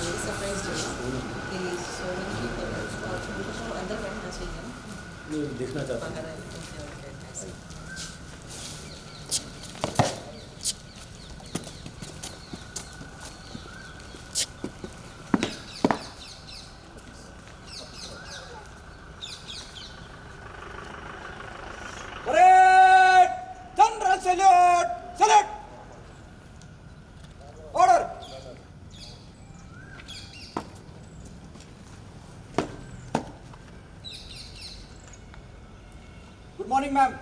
Surprise कि so many people अंदर बैठना चाहिए देखना चाहता हूँ। General salute! Salute! Order! Good morning, ma'am.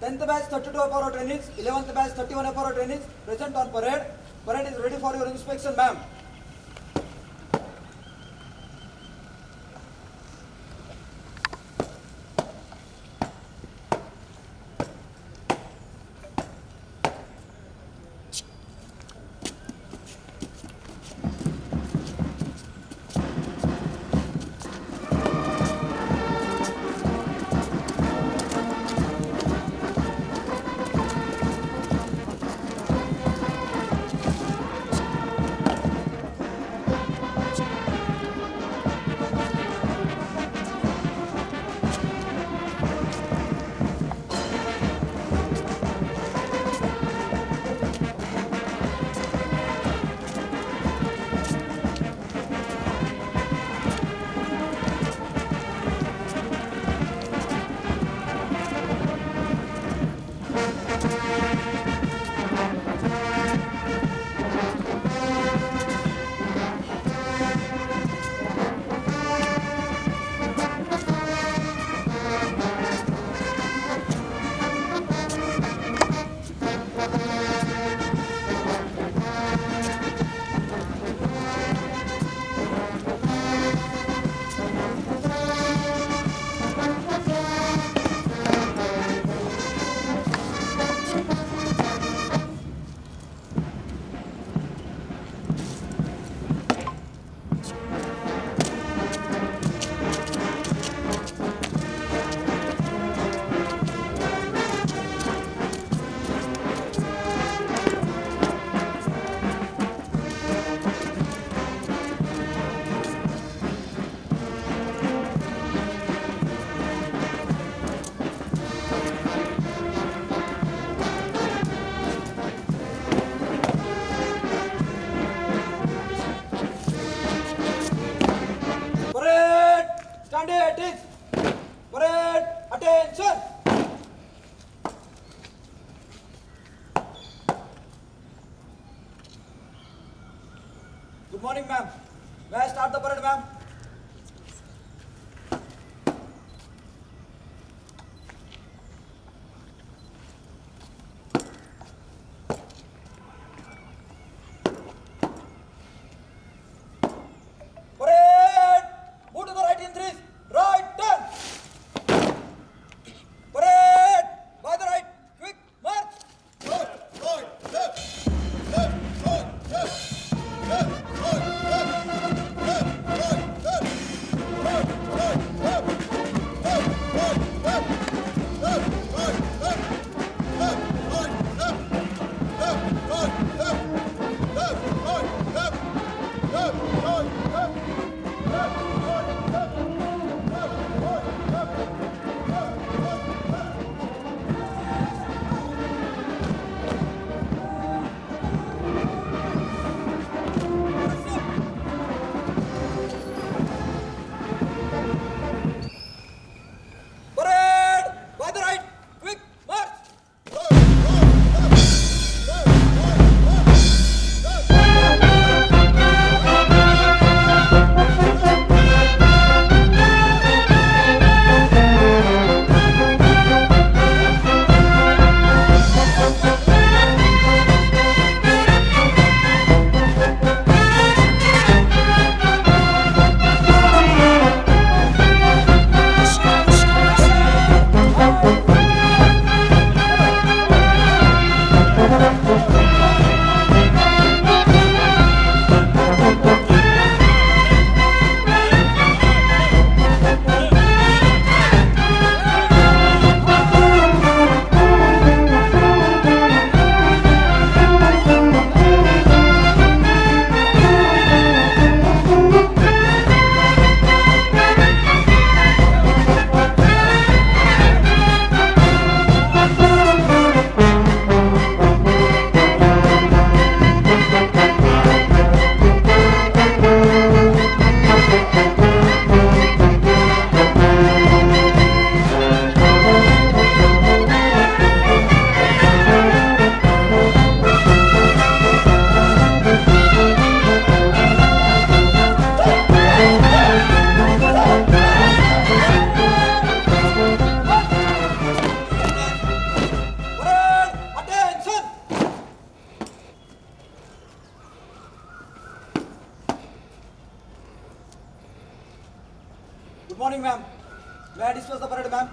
10th batch 32 FRO trainees, 11th batch 31 FRO trainees present on parade. Parade is ready for your inspection, ma'am. Parade! Stand at it! Parade! Attention! Good morning, ma'am. May I start the parade, ma'am? Parade! Move to the right in threes. Right turn. Parade! By the right. Quick march. morning, ma'am. May I discuss the parade, ma'am?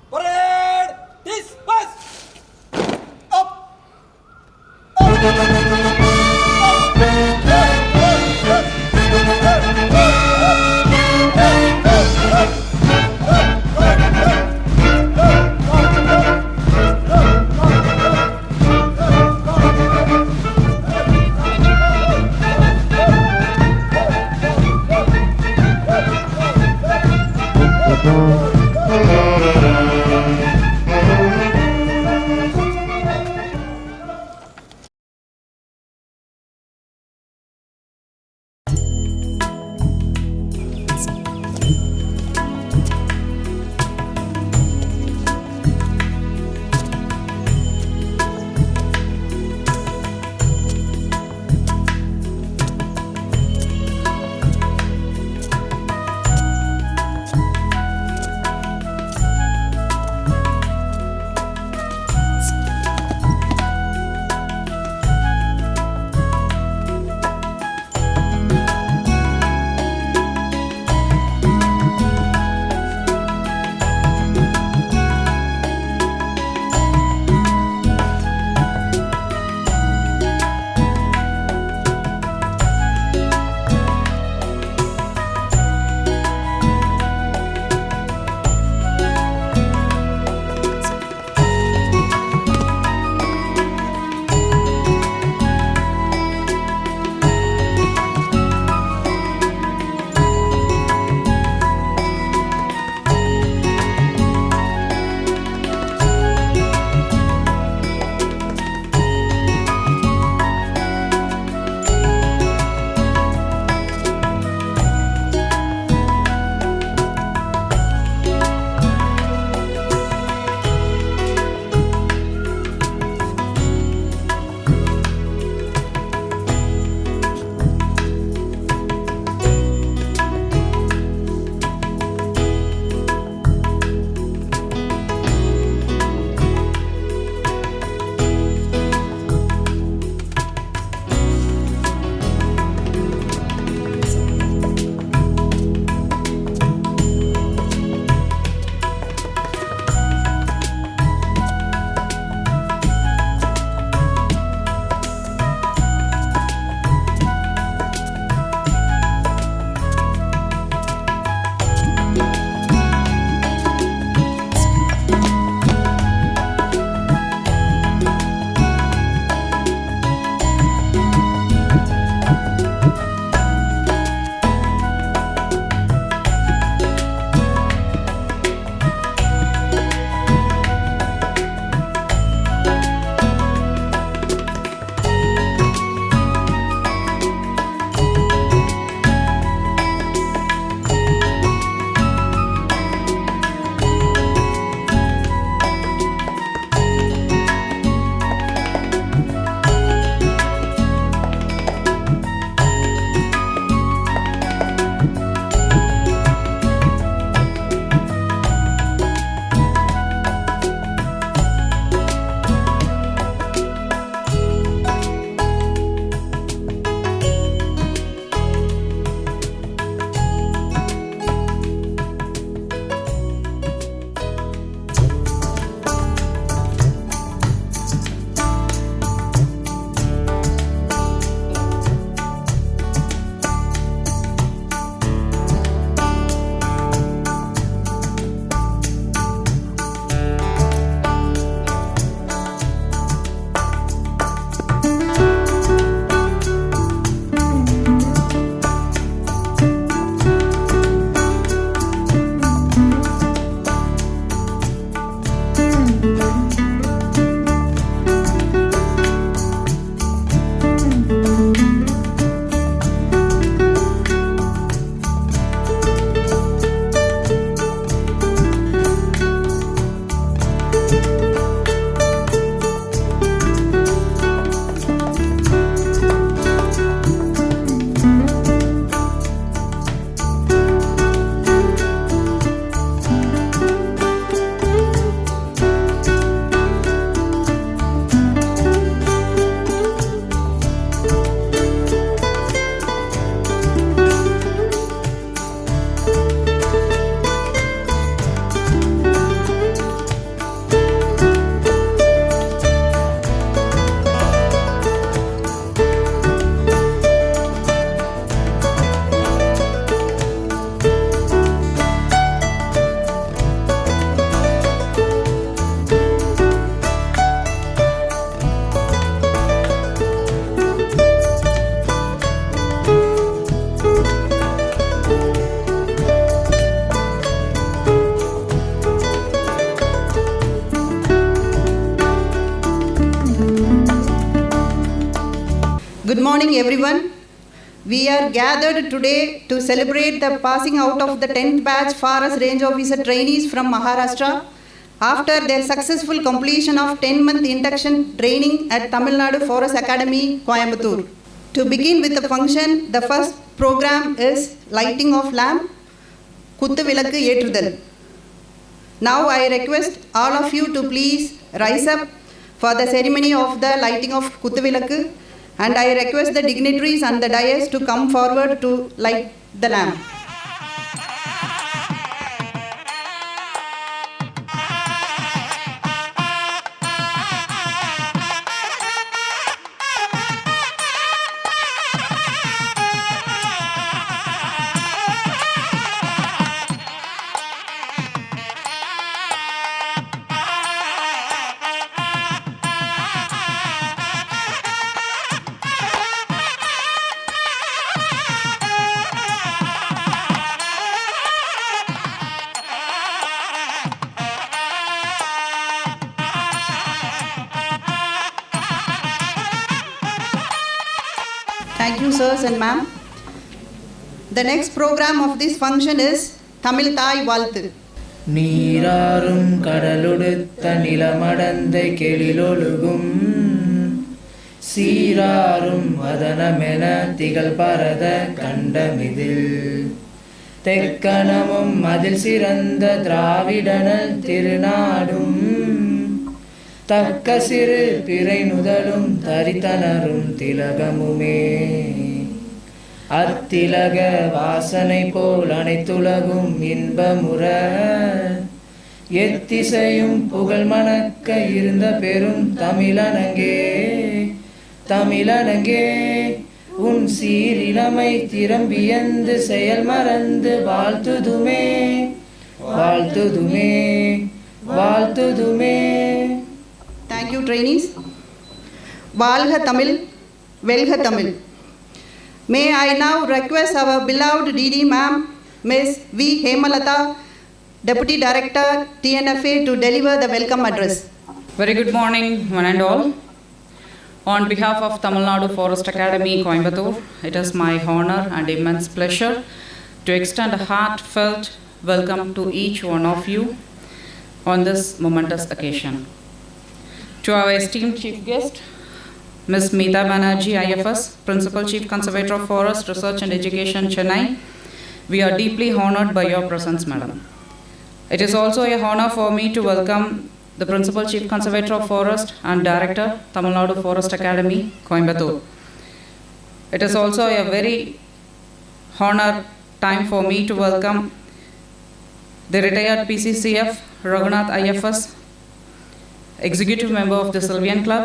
Parade disperse! Up! morning, everyone. We are gathered today to celebrate the passing out of the 10th batch Forest Range Officer trainees from Maharashtra after their successful completion of 10-month induction training at Tamil Nadu Forest Academy, Coimbatore. To begin with the function, the first program is lighting of lamp, Kuthu Vilakku Yetrudal. Now I request all of you to please rise up for the ceremony of the lighting of Kuthu Vilakku, and I request the dignitaries and the dais to come forward to light the lamp. Thank you, sirs and ma'am. The next program of this function is Tamil Thai Valthu. நீராறும் கடலுடுத்த நிலமடந்தை கெளிலொழுகும் சீராறும் வதனமென திகழ் பரத கண்டமிதில் தெக்கணமும் அதில் சிறந்த திராவிடனல் திருநாடும் தக்க சிறு பிறை நுதலும் தரித்தனரும் திலகமுமே அத்திலக வாசனை போல் அனைத்துலகும் இன்பமுற எத்திசையும் புகழ் மணக்க இருந்த பெரும் தமிழனங்கே தமிழனங்கே உன் சீரிழமை திறம்பியந்து செயல் மறந்து வாழ்த்துதுமே வாழ்த்துதுமே வாழ்த்துதுமே. Thank you, trainees. Valga Tamil, Velga Tamil. May I now request our beloved DD ma'am, Ms. V. Hemalata, Deputy Director, TNFA, to deliver the welcome address. Very good morning, one and all. On behalf of Tamil Nadu Forest Academy, Coimbatore, it is my honor and immense pleasure to extend a heartfelt welcome to each one of you on this momentous occasion. To our esteemed Chief Guest, Ms. Meeta Banerjee, IFS, Principal Chief Conservator of Forest Research and Education, Chennai, we are deeply honored by your presence, Madam. It is also a honor for me to welcome the Principal Chief Conservator of Forest and Director, Tamil Nadu Forest Academy, Coimbatore. It is also a very honor time for me to welcome the retired PCCF, Raghunath IFS, Executive Member of the Sylvian Club,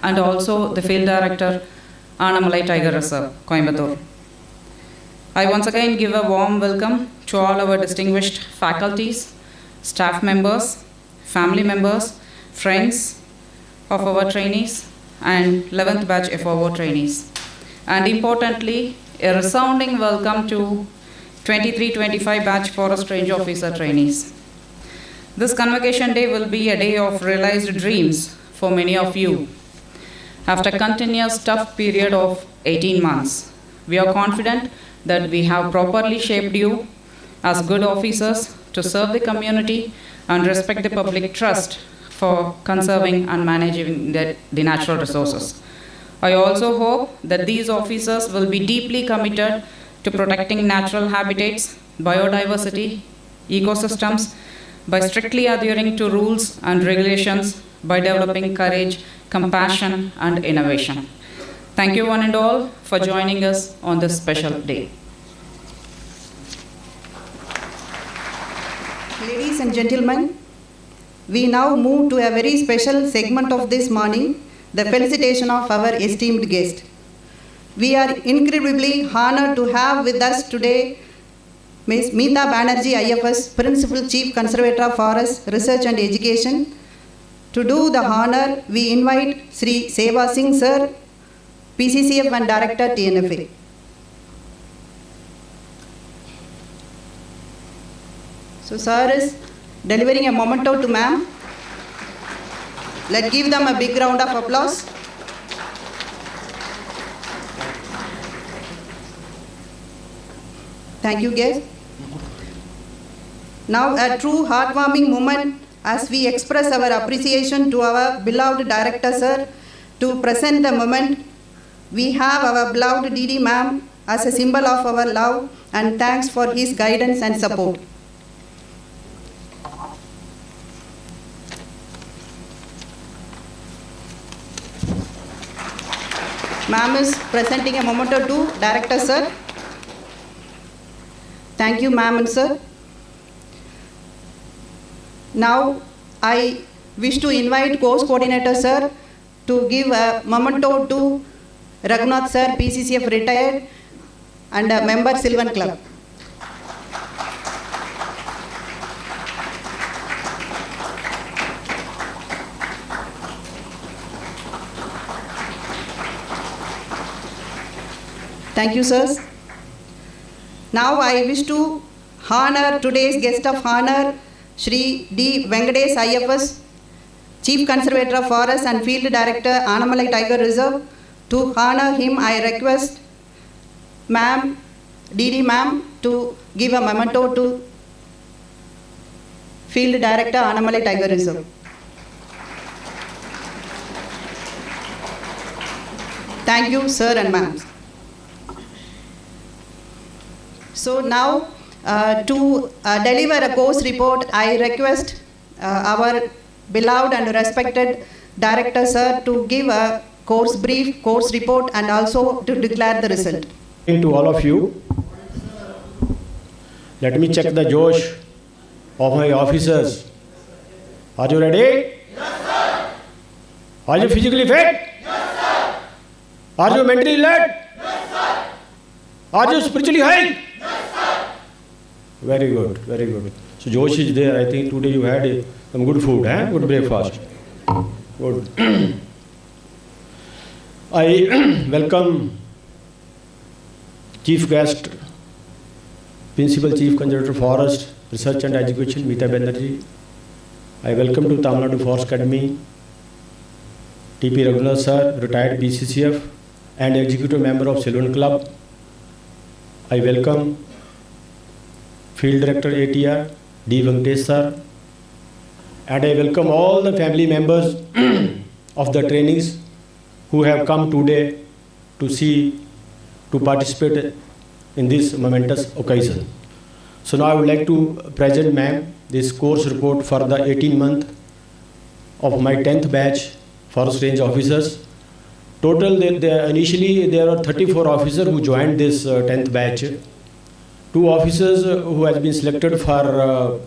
and also the Field Director, Anamalai Tiger Reserve, Coimbatore. I once again give a warm welcome to all our distinguished faculties, staff members, family members, friends of our trainees, and 11th batch FOO trainees. And importantly, a resounding welcome to 23-25 batch Forest Range Officer trainees. This convocation day will be a day of realized dreams for many of you. After a continuous tough period of 18 months, we are confident that we have properly shaped you as good officers to serve the community and respect the public trust for conserving and managing the natural resources. I also hope that these officers will be deeply committed to protecting natural habitats, biodiversity, ecosystems, by strictly adhering to rules and regulations, by developing courage, compassion, and innovation. Thank you one and all for joining us on this special day. Ladies and gentlemen, we now move to a very special segment of this morning, the felicitation of our esteemed guest. We are incredibly honored to have with us today Ms. Meeta Banerjee, IFS, Principal Chief Conservator of Forest Research and Education. To do the honor, we invite Sri Seva Singh Sir, PCCF and Director, TNFA. So Sir is delivering a memento to ma'am. Let's give them a big round of applause. Thank you, guests. Now a true heartwarming moment as we express our appreciation to our beloved director, sir. To present the moment, we have our beloved DD ma'am as a symbol of our love and thanks for his guidance and support. Ma'am is presenting a memento to director, sir. Thank you, ma'am and sir. Now, I wish to invite course coordinator, sir, to give a memento to Raghunath, sir, PCCF retired, and a member, Sylvan Club. Thank you, sirs. Now, I wish to honor today's guest of honor, Shri D. Venkatesh IFS, Chief Conservator of Forest and Field Director, Anamalai Tiger Reserve. To honor him, I request Ma'am, DD Ma'am, to give a memento to Field Director, Anamalai Tiger Reserve. Thank you, sir and ma'am. So now, to deliver a course report, I request our beloved and respected director, sir, to give a course brief, course report, and also to declare the result. To all of you, let me check the Josh of my officers. Are you ready? Yes, sir. Are you physically fit? Yes, sir. Are you mentally alert? Yes, sir. Are you spiritually high? Yes, sir. Very good, very good. So Josh is there. I think today you had some good food, good breakfast. Good. I welcome Chief Guest, Principal Chief Conservator Forest, Research and Education, Meeta Banerjee. I welcome to Tamil Nadu Forest Academy, TP Raghunath sir, retired BCCF and Executive Member of Sylvan Club. I welcome Field Director ATR, D. Venkatesh sir. And I welcome all the family members of the trainees who have come today to participate in this momentous occasion. So now I would like to present ma'am this course report for the 18 month of my 10th batch Forest Range officers. Total, initially there are 34 officers who joined this 10th batch. 2 officers who has been selected for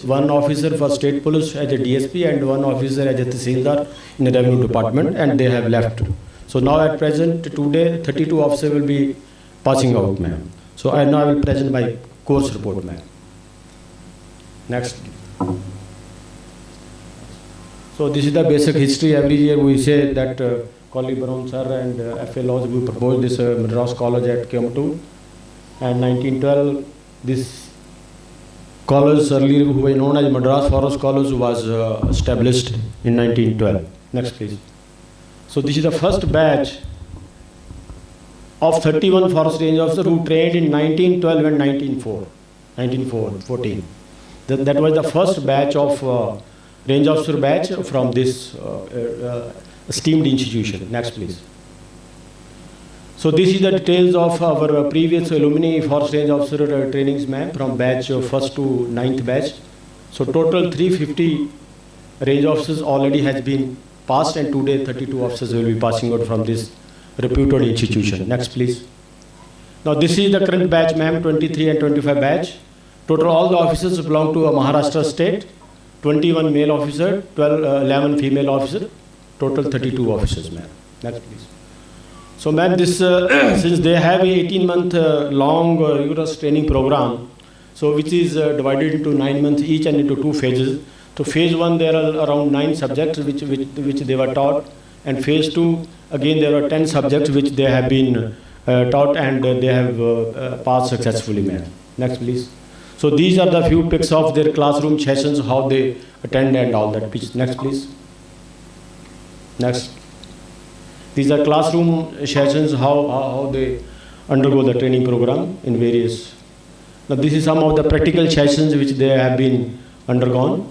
one officer for State Police as a DSP and 1 officer as a Tahsildar in the Revenue Department, and they have left. So now at present, today 32 officers will be passing out, ma'am. So I now will present my course report, ma'am. Next. So this is the basic history. Every year we say that Collie Brown sir and F.A. Laws we proposed this Madras College at Coimbatore, and 1912 this college earlier who were known as Madras Forest College was established in 1912. Next please. So this is the first batch of 31 forest range officers who trained in 1912 and 1914. That was the first batch of range officer batch from this esteemed institution. Next please. So this is the details of our previous alumni forest range officer trainings, ma'am, from batch 1st to 9th batch. So total 350 range officers already has been passed, and today 32 officers will be passing out from this reputed institution. Next please. Now this is the current batch, ma'am, 23 and 25 batch. Total all the officers belong to a Maharashtra state, 21 male officer, 11 female officer, total 32 officers, ma'am. Next please. So ma'am, this since they have a 18-month long rigorous training program, so which is divided into 9 months each and into 2 phases. So phase 1 there are around 9 subjects which they were taught, and phase 2 again there are 10 subjects which they have been taught, and they have passed successfully, ma'am. Next please. So these are the few pics of their classroom sessions, how they attend and all that. Next please. Next. These are classroom sessions, how they undergo the training program in various Now this is some of the practical sessions which they have been undergone.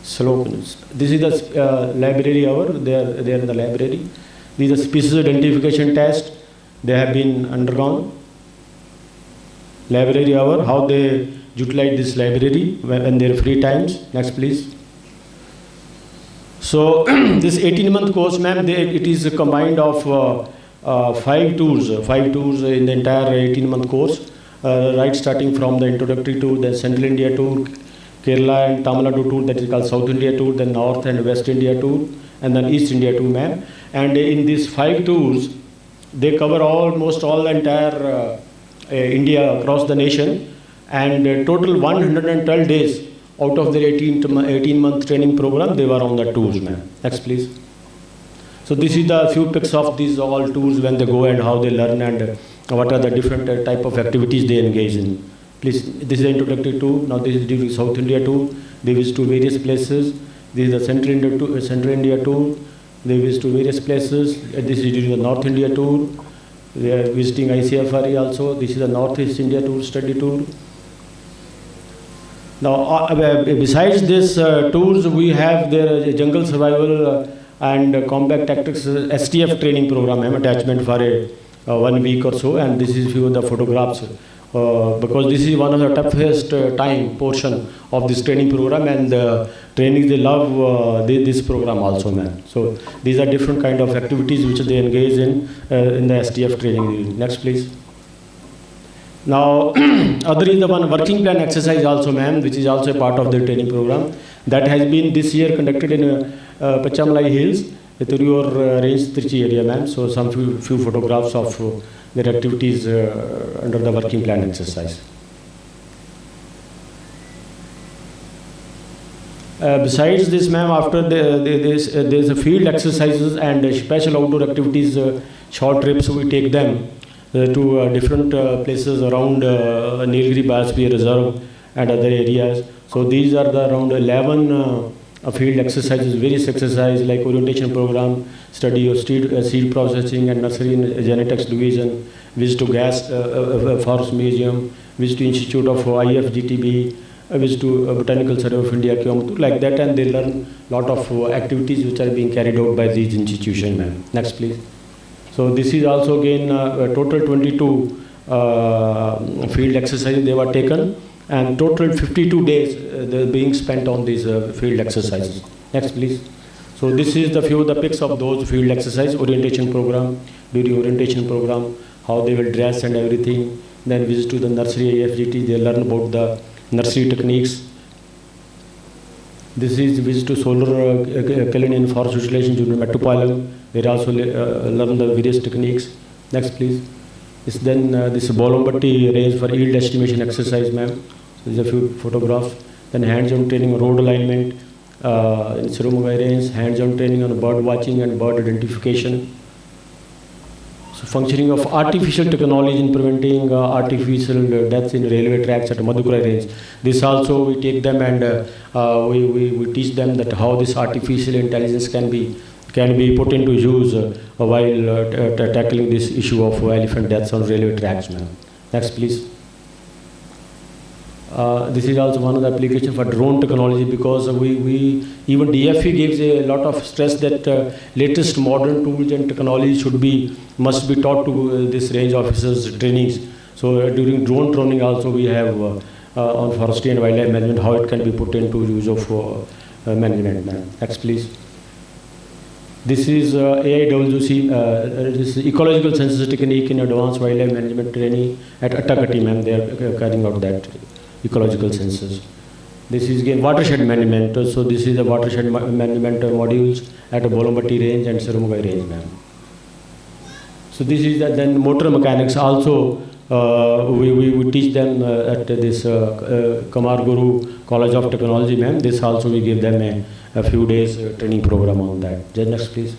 This is the library hour. They are in the library. These are species identification test. They have been undergone. Library hour. How they utilize this library when their free times. Next, please. So this 18-month course, ma'am, it is combined of 5 tours in the entire 18-month course. Right, starting from the introductory tour, the Central India tour, Kerala and Tamil Nadu tour, that is called South India tour, then North and West India tour, and then East India tour, ma'am. And in these 5 tours, they cover almost all the entire India across the nation, and total 112 days out of their 18-month training program, they were on the tours, ma'am. Next, please. So this is the few pics of these all tours when they go and how they learn and what are the different type of activities they engage in. Please, this is the introductory tour. Now this is during South India tour. They visit to various places. This is the Central India tour. They visit to various places. This is during the North India tour. They are visiting ICFRE also. This is the Northeast India tour, study tour. Now, besides this tours, we have their jungle survival and combat tactics STF training program, attachment for a 1 week or so, and this is few of the photographs. Because this is one of the toughest time portion of this training program, and training they love this program also, man. So these are different kind of activities which they engage in the STF training. Next, please. Now, other is the one working plan exercise also, ma'am, which is also a part of the training program. That has been this year conducted in Pachamalai Hills, Thuriyur range, Trichy area, ma'am. So some few photographs of their activities under the working plan exercise. Besides this, ma'am, after there's a field exercises and special outdoor activities, short trips, we take them to different places around Nilgiri Biosphere Reserve and other areas. So these are the around 11 field exercises, various exercises like orientation program, study of seed processing and nursery and genetics division, visit to gas forest museum, visit to Institute of IFGTB, visit to Botanical Survey of India, like that, and they learn lot of activities which are being carried out by these institutions, ma'am. Next, please. So this is also again total 22 field exercises they were taken, and total 52 days they're being spent on these field exercises. Next, please. So this is the few of the pics of those field exercise, orientation program, during orientation program, how they will dress and everything. Then visit to the nursery IFGT, they learn about the nursery techniques. This is visit to solar Kalinian forest utilization during Metropolitan. They also learn the various techniques. Next, please. This then this Bolombatti range for yield estimation exercise, ma'am. So these are few photographs. Then hands-on training on road alignment in Sirumagai range. Hands-on training on bird watching and bird identification. So functioning of artificial technology in preventing artificial deaths in railway tracks at Madhukura range. This also we take them and we teach them that how this artificial intelligence can be put into use while tackling this issue of elephant deaths on railway tracks, ma'am. Next, please. This is also one of the applications for drone technology, because we even DFE gives a lot of stress that latest modern tools and technology must be taught to this range officers trainings. So during drone training also we have on forestry and wildlife management, how it can be put into use of management, ma'am. Next, please. This is AIWC, this is ecological census technique in advanced wildlife management training at Attakati, ma'am. They are carrying out that ecological census. This is again watershed management. So this is the watershed management modules at Bolombatti range and Sirumagai range, ma'am. So this is then motor mechanics also. We teach them at this Kamar Guru College of Technology, ma'am. This also we give them a few days training program on that. Just next, please.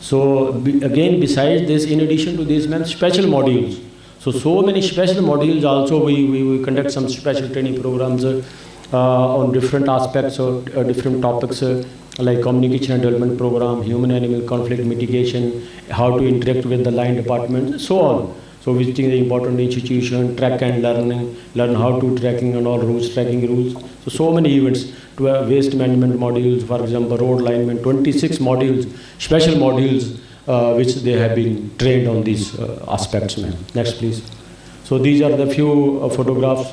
So again, besides this, in addition to this, ma'am, special modules. So many special modules also we conduct some special training programs on different aspects or different topics like communication and development program, human-animal conflict mitigation, how to interact with the line department, so on. So visiting the important institution, track and learning, learn how to tracking and all rules, tracking rules. So many events to waste management modules, for example, road alignment, 26 modules, special modules, which they have been trained on these aspects, ma'am. Next, please. So these are the few photographs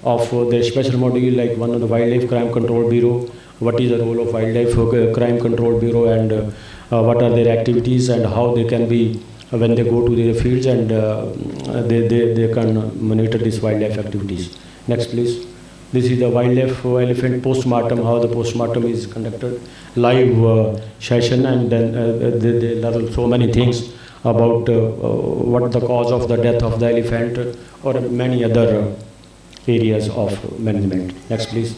of the special module, like one of the Wildlife Crime Control Bureau. What is the role of Wildlife Crime Control Bureau, and what are their activities, and how they can be when they go to their fields, and they can monitor these wildlife activities. Next, please. This is the wildlife elephant postmortem, how the postmortem is conducted, live session, and then they learn so many things about what the cause of the death of the elephant, or many other areas of management. Next, please.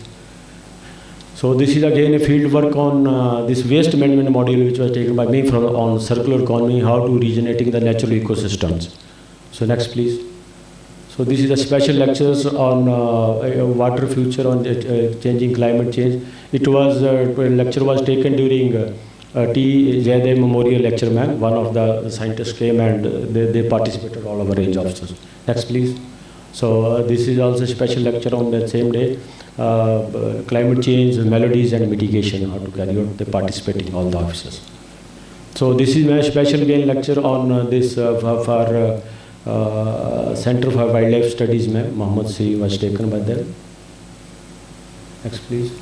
So this is again a field work on this waste management module, which was taken by me on circular economy, how to regenerating the natural ecosystems. So next, please. So this is the special lectures on water future, on changing climate change. It was lecture was taken during T. Jayadeva Memorial Lecture, ma'am. One of the scientists came and they participated, all of our range officers. Next, please. So this is also a special lecture on that same day. Climate change, melodies and mitigation, how to carry out, they participating, all the officers. So this is my special again lecture on this for Center for Wildlife Studies, Mohammed C was taken by them. Next, please.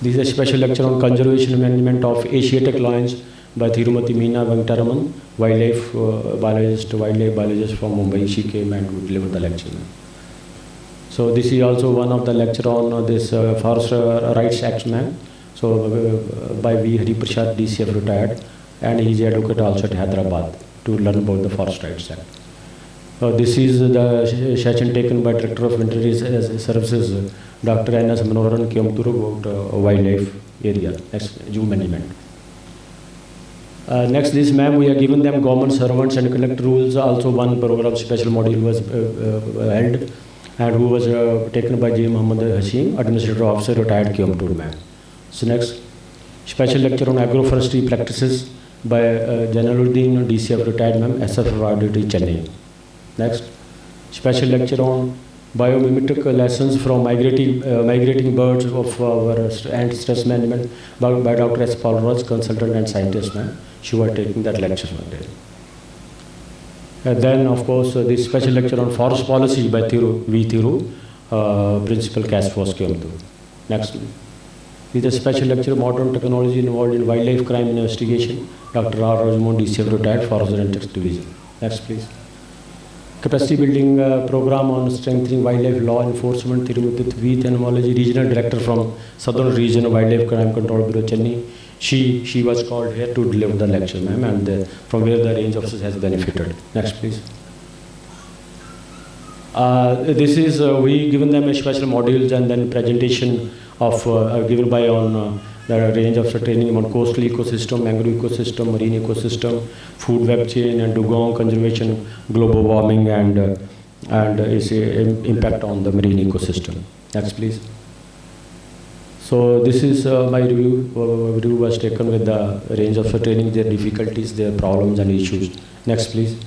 This is a special lecture on conservation and management of Asiatic lions by Thirumati Meena Venkataraman, wildlife biologist from Mumbai. She came and delivered the lecture. So this is also one of the lecture on this Forest Rights Act, ma'am. So by V. Hari Prasad, DCF retired, and he is advocate also at Hyderabad to learn about the Forest Rights Act. This is the session taken by Director of Veterinary Services, Dr. N.S. Manoharan Kiamturu, about wildlife area, zoo management. Next, this ma'am, we have given them government servants and conduct rules. Also, one program special module was held, and who was taken by J. Muhammad Hashim, Administrative Officer, retired Kiamturu, ma'am. So next, special lecture on agroforestry practices by Janaluddin, DCF retired, ma'am, SFRDT, Chennai. Next, special lecture on biomimetic lessons from migrating birds of our anti-stress management by Dr. S. Paul Ross, consultant and scientist, ma'am. She was taking that lecture one day. Then, of course, this special lecture on forest policy by V. Thiru, Principal Cash Force Kiamturu. Next. This is a special lecture on modern technology involved in wildlife crime investigation, Dr. R. Rajamon, DCF retired, Forest and Tax Division. Next, please. Capacity building program on strengthening wildlife law enforcement, Tirumati V. Entomology, Regional Director from Southern Region Wildlife Crime Control Bureau, Chennai. She was called here to deliver the lecture, ma'am, and from where the range officers has benefited. Next, please. This is, we given them a special modules and then presentation of given by on the range of training on coastal ecosystem, mangrove ecosystem, marine ecosystem, food web chain, and dugong conservation, global warming, and its impact on the marine ecosystem. Next, please. So this is my review. Review was taken with the range of training, their difficulties, their problems and issues. Next, please.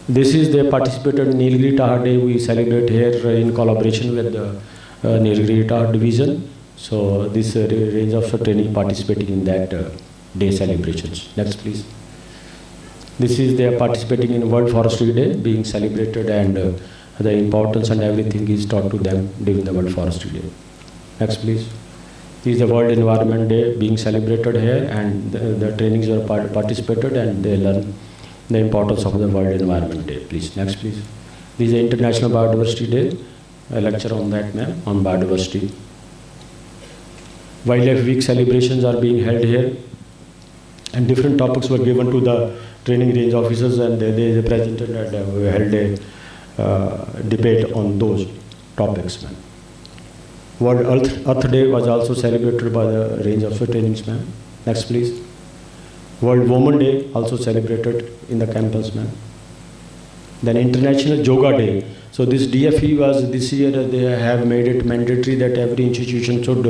This is the participated Nilgiri Tahar Day. We celebrate here in collaboration with the Nilgiri Tahar Division. So this range of training participating in that day celebrations. Next, please. This is they are participating in World Forestry Day being celebrated, and the importance and everything is taught to them during the World Forestry Day. Next, please. This is the World Environment Day being celebrated here, and the trainings are participated, and they learn the importance of the World Environment Day. Please. Next, please. This is the International Biodiversity Day. A lecture on that, ma'am, on biodiversity. Wildlife Week celebrations are being held here, and different topics were given to the training range officers, and they presented and we held a debate on those topics, ma'am. World Earth Day was also celebrated by the range of trainings, ma'am. Next, please. World Women Day also celebrated in the campus, ma'am. Then International Yoga Day. So this DFE was this year, they have made it mandatory that every institution should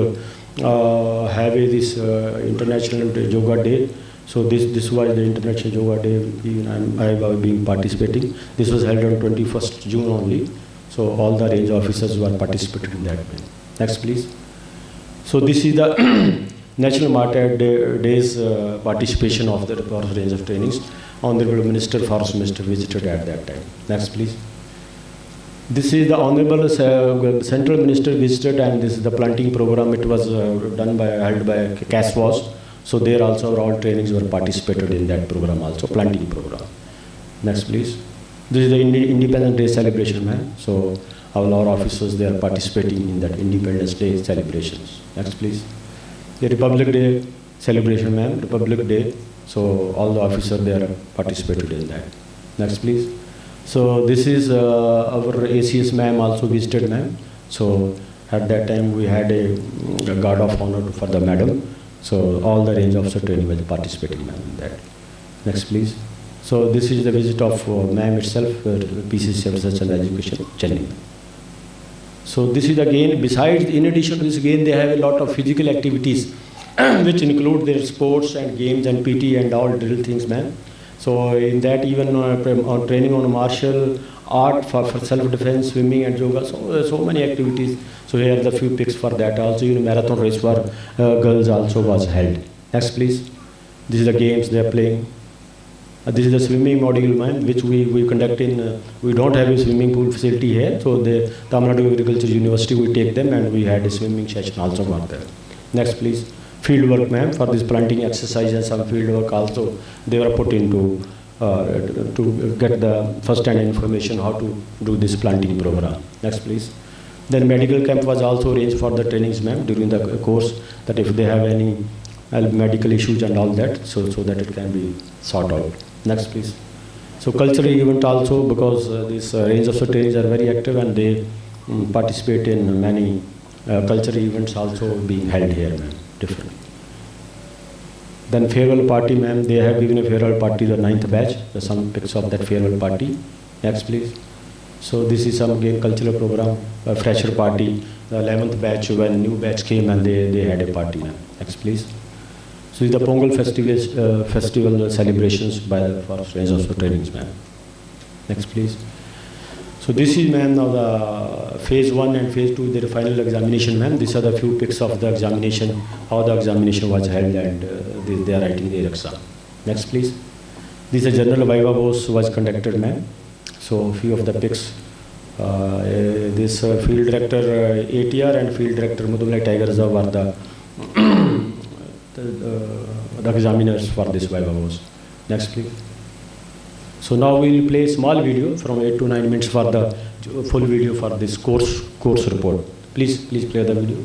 have this International Yoga Day. So this was the International Yoga Day. Even I was being participating. This was held on 21st June only. So all the range officers were participating in that. Next, please. So this is the National Martyr Day's participation of the forest range of trainings. Honorable Minister, Forest Minister visited at that time. Next, please. This is the Honorable Central Minister visited, and this is the planting program. It was held by CASWAS. So there also all trainings were participated in that program also, planting program. Next, please. This is the Independence Day celebration, ma'am. So all our officers, they are participating in that Independence Day celebrations. Next, please. The Republic Day celebration, ma'am. Republic Day. So all the officers, they are participated in that. Next, please. So this is our ACS ma'am also visited, ma'am. So at that time we had a guard of honor for the madam. So all the range officer training was participating, ma'am, in that. Next, please. So this is the visit of ma'am itself, PCC Research and Education, Chennai. So this is again, besides, in addition to this, again they have a lot of physical activities which include their sports and games and PT and all drill things, ma'am. So in that, even on training on martial art for self-defense, swimming and yoga, so many activities. So here are the few picks for that. Also, marathon race for girls also was held. Next, please. This is the games they are playing. This is the swimming module, man, which we conduct in. We don't have a swimming pool facility here, so the Tamil Nadu Agriculture University, we take them, and we had a swimming session also for there. Next, please. Field work, ma'am, for this planting exercise and some field work also they were put into to get the first-hand information how to do this planting program. Next, please. Then medical camp was also arranged for the trainings, ma'am, during the course, that if they have any medical issues and all that, so that it can be sorted out. Next, please. So cultural event also, because these range of trainings are very active and they participate in many cultural events also being held here, ma'am. Different. Then farewell party, ma'am, they have given a farewell party, the 9th batch. There's some pics of that farewell party. Next, please. So this is some again cultural program, fresher party, the 11th batch when new batch came and they had a party, ma'am. Next, please. So this is the Pongal festival celebrations by the Forest Range of trainings, ma'am. Next, please. So this is, ma'am, now the phase 1 and phase 2, their final examination, ma'am. These are the few pics of the examination, how the examination was held, and they are writing their exam. Next, please. This is General Viva Voce was conducted, ma'am. So few of the pics. This field director ATR and field director Mudumalai Tiger Reserve were the examiners for this Viva Voce. Next, please. So now we will play a small video from 8 to 9 minutes for the full video for this course report. Please play the video.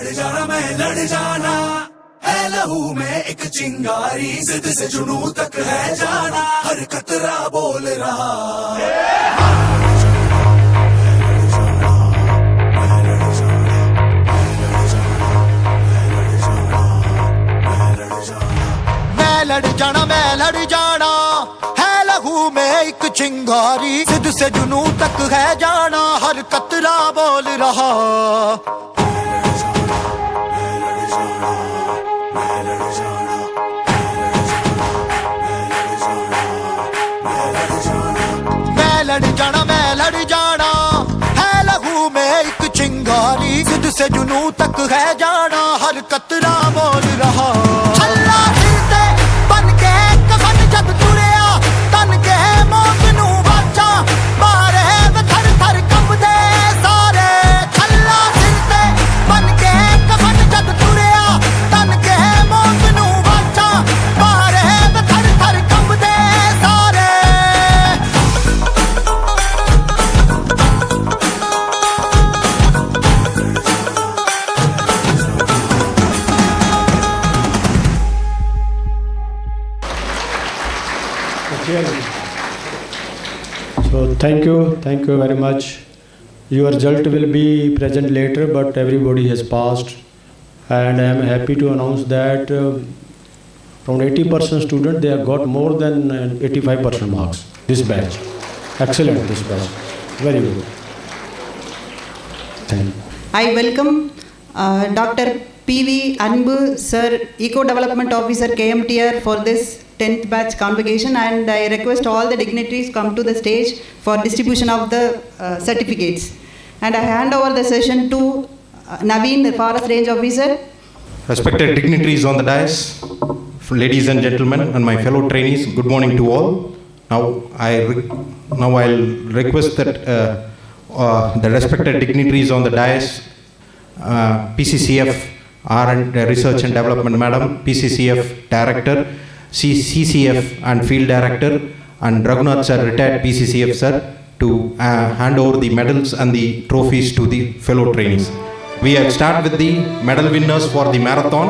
लड़ जाना मैं लड़ जाना है लहू में एक चिंगारी जिद से जुनू तक है जाना हर कतरा बोल रहा मैं लड़ जाना है लहू में एक चिंगारी जिद से जुनू तक है जाना हर कतरा बोल रहा मैं लड़ जाना है लहू में एक चिंगारी जिद से जुनू तक है जाना हर कतरा बोल रहा अल्लाह फिरते बन के कफन जब तुरिया तन के मौत नू बाचा मारे थर थर कंबदे सारे अल्लाह फिरते बन के कफन जब तुरिया तन के मौत नू बाचा मारे थर थर कंबदे सारे So thank you very much. Your result will be present later, but everybody has passed, and I am happy to announce that from 80% students they have got more than 85% marks. This batch, excellent. This batch, very good. Thank you. I welcome Dr. P.V. Anbu Sir, Eco Development Officer KMTR for this 10th batch convocation, and I request all the dignitaries come to the stage for distribution of the certificates. And I hand over the session to Naveen, the Forest Range Officer. Respected dignitaries on the dais, ladies and gentlemen, and my fellow trainees, good morning to all. Now I'll request that the respected dignitaries on the dais, PCCF R&D Research and Development Madam, PCCF Director, CCF and Field Director, and Raghunath Sir, retired PCCF Sir, to hand over the medals and the trophies to the fellow trainees. We will start with the medal winners for the marathon.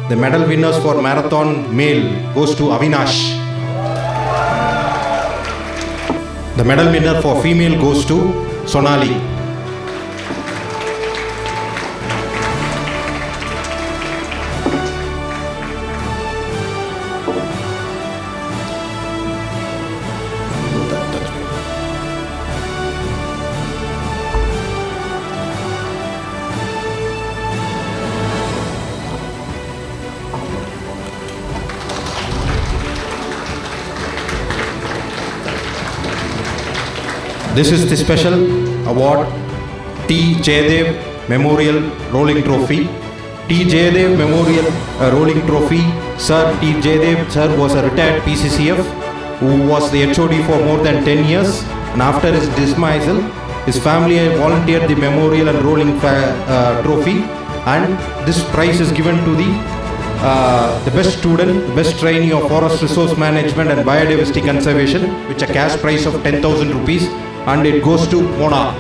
The medal winners for marathon male goes to Avinash. The medal winner for female goes to Sonali. This is the special award, T. Jaydev Memorial Rolling Trophy. T. Jaydev Memorial Rolling Trophy. Sir T. Jaydev Sir was a retired PCCF who was the HOD for more than 10 years, and after his dismissal, his family volunteered the memorial and rolling trophy, and this prize is given to the best student, the best trainee of forest resource management and biodiversity conservation, which a cash prize of 10,000 rupees, and it goes to Mona.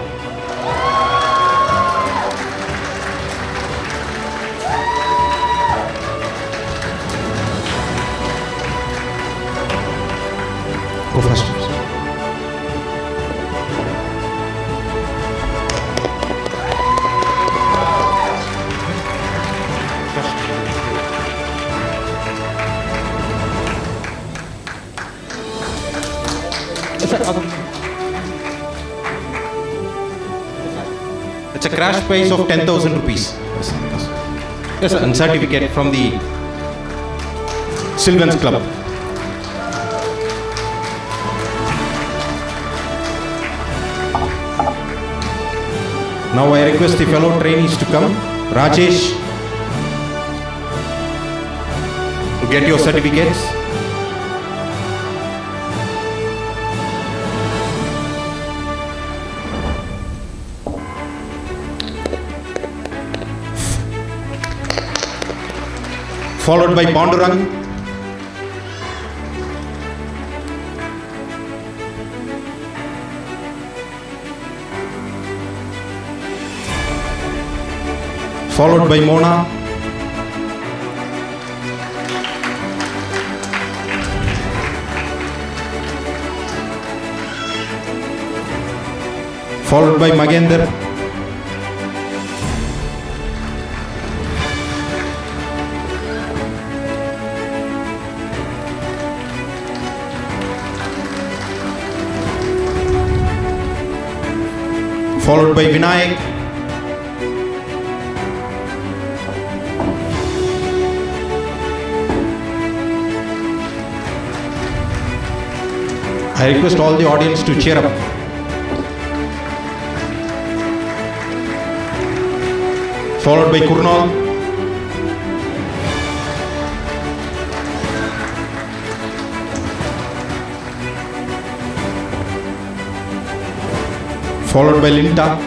Go first. It's a crash prize of 10,000 rupees. Yes, and certificate from the Sylvans Club. Now I request the fellow trainees to come. Rajesh, to get your certificates. Followed by Pandurang. followed by Mona, followed by Magender, followed by Vinayak, I request all the audience to cheer up. Followed by Kurnal, followed by Linta,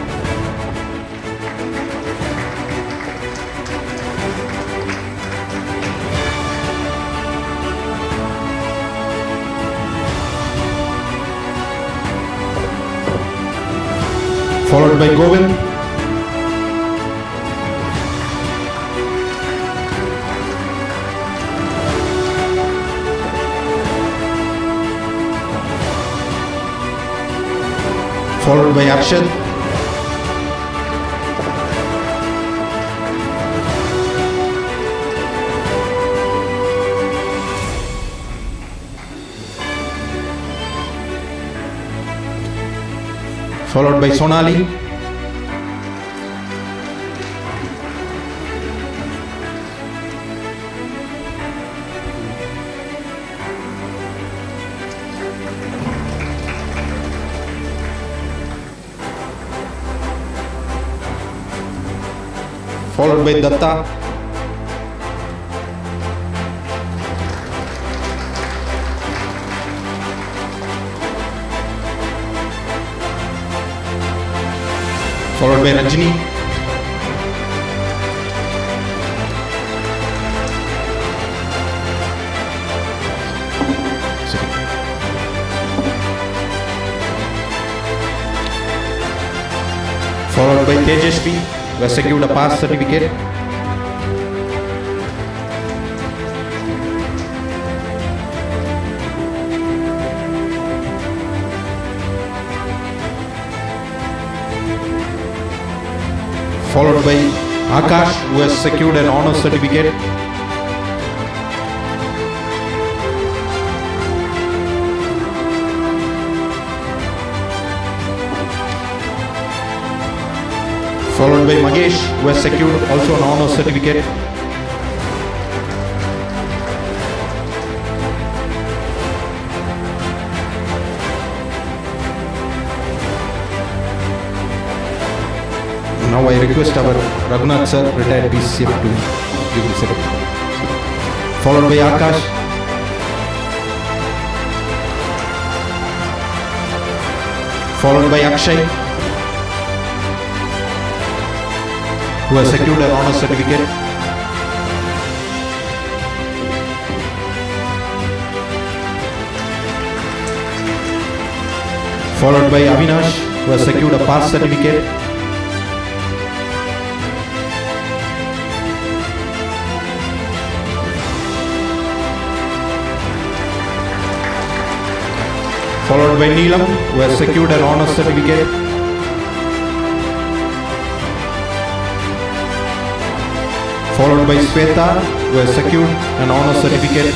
followed by Govind, followed by Arshad, followed by Sonali, followed by Datta, followed by Rajni, followed by Tejasvi, who has secured a pass certificate. Followed by Akash, who has secured an honor certificate. Followed by Magesh, who has secured also an honor certificate. Now I request our Raghunath sir, retired PCF, to give the certificate. Followed by Akash. Followed by Akshay, who has secured an honor certificate. Followed by Avinash, who has secured a pass certificate. Followed by Neelam, who has secured an honor certificate. Followed by Sweta, who has secured an honor certificate.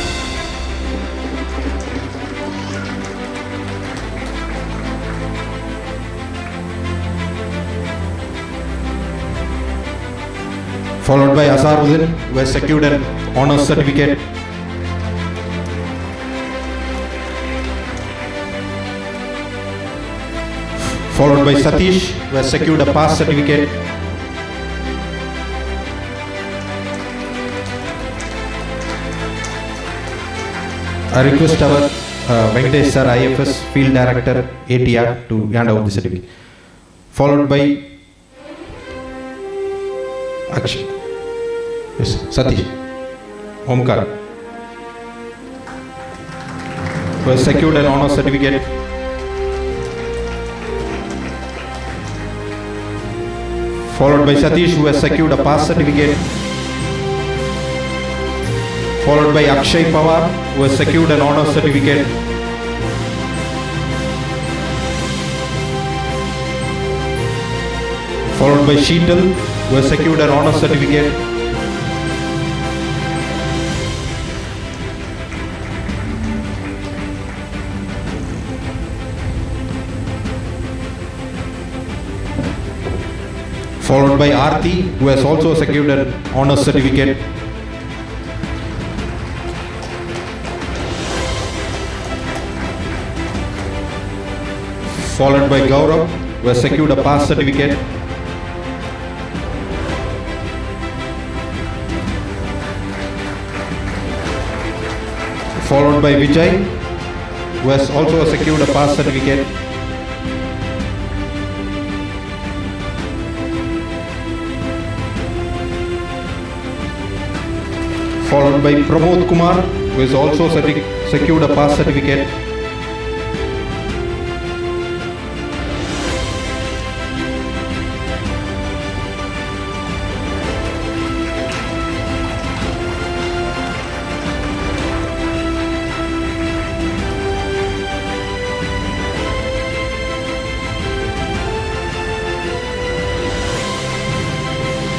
Followed by Asaruddin, who has secured an honor certificate. Followed by Satish, who has secured a pass certificate. I request our Venkatesh sir, IFS Field Director, ATR, to hand over the certificate. Followed by Akshay. Yes, Satish. Omkar, who has secured an honor certificate. Followed by Satish, who has secured a pass certificate. Followed by Akshay Pawar, who has secured an honor certificate. Followed by Sheetal, who has secured an honor certificate. Followed by Aarti, who has also secured an honor certificate. Followed by Gaurav, who has secured a pass certificate. Followed by Vijay, who has also secured a pass certificate. Followed by Pramod Kumar, who has also secured a pass certificate.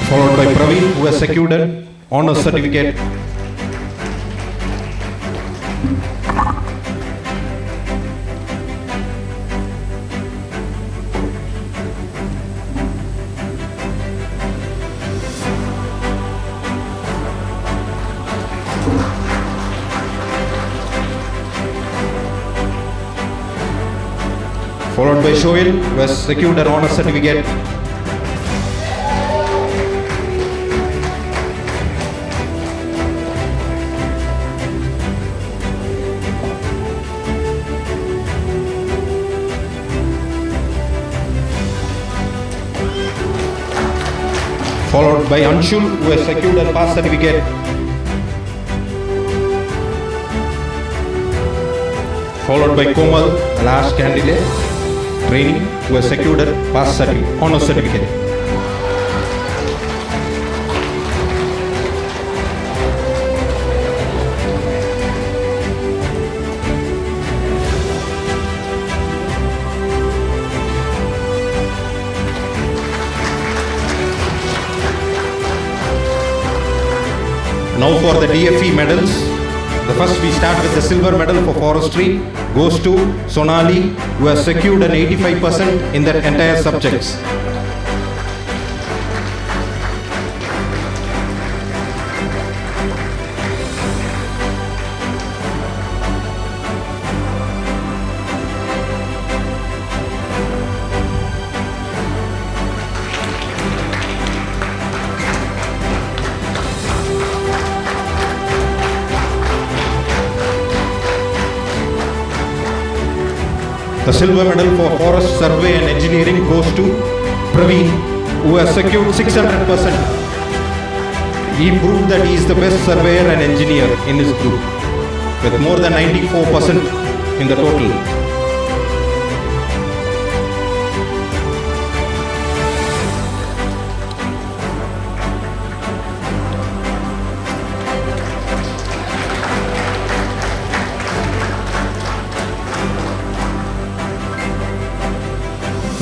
Followed by Praveen, who has secured an honor certificate. Followed by Shoil, who has secured an honor certificate. Followed by Anshul, who has secured a pass certificate. Followed by Komal, the last candidate, training, who has secured a pass certificate, honor certificate. Now for the DFE medals. The first we start with the silver medal for forestry goes to Sonali, who has secured an 85% in the entire subjects. The silver medal for forest survey and engineering goes to Praveen, who has secured 600%. He proved that he is the best surveyor and engineer in his group, with more than 94% in the total.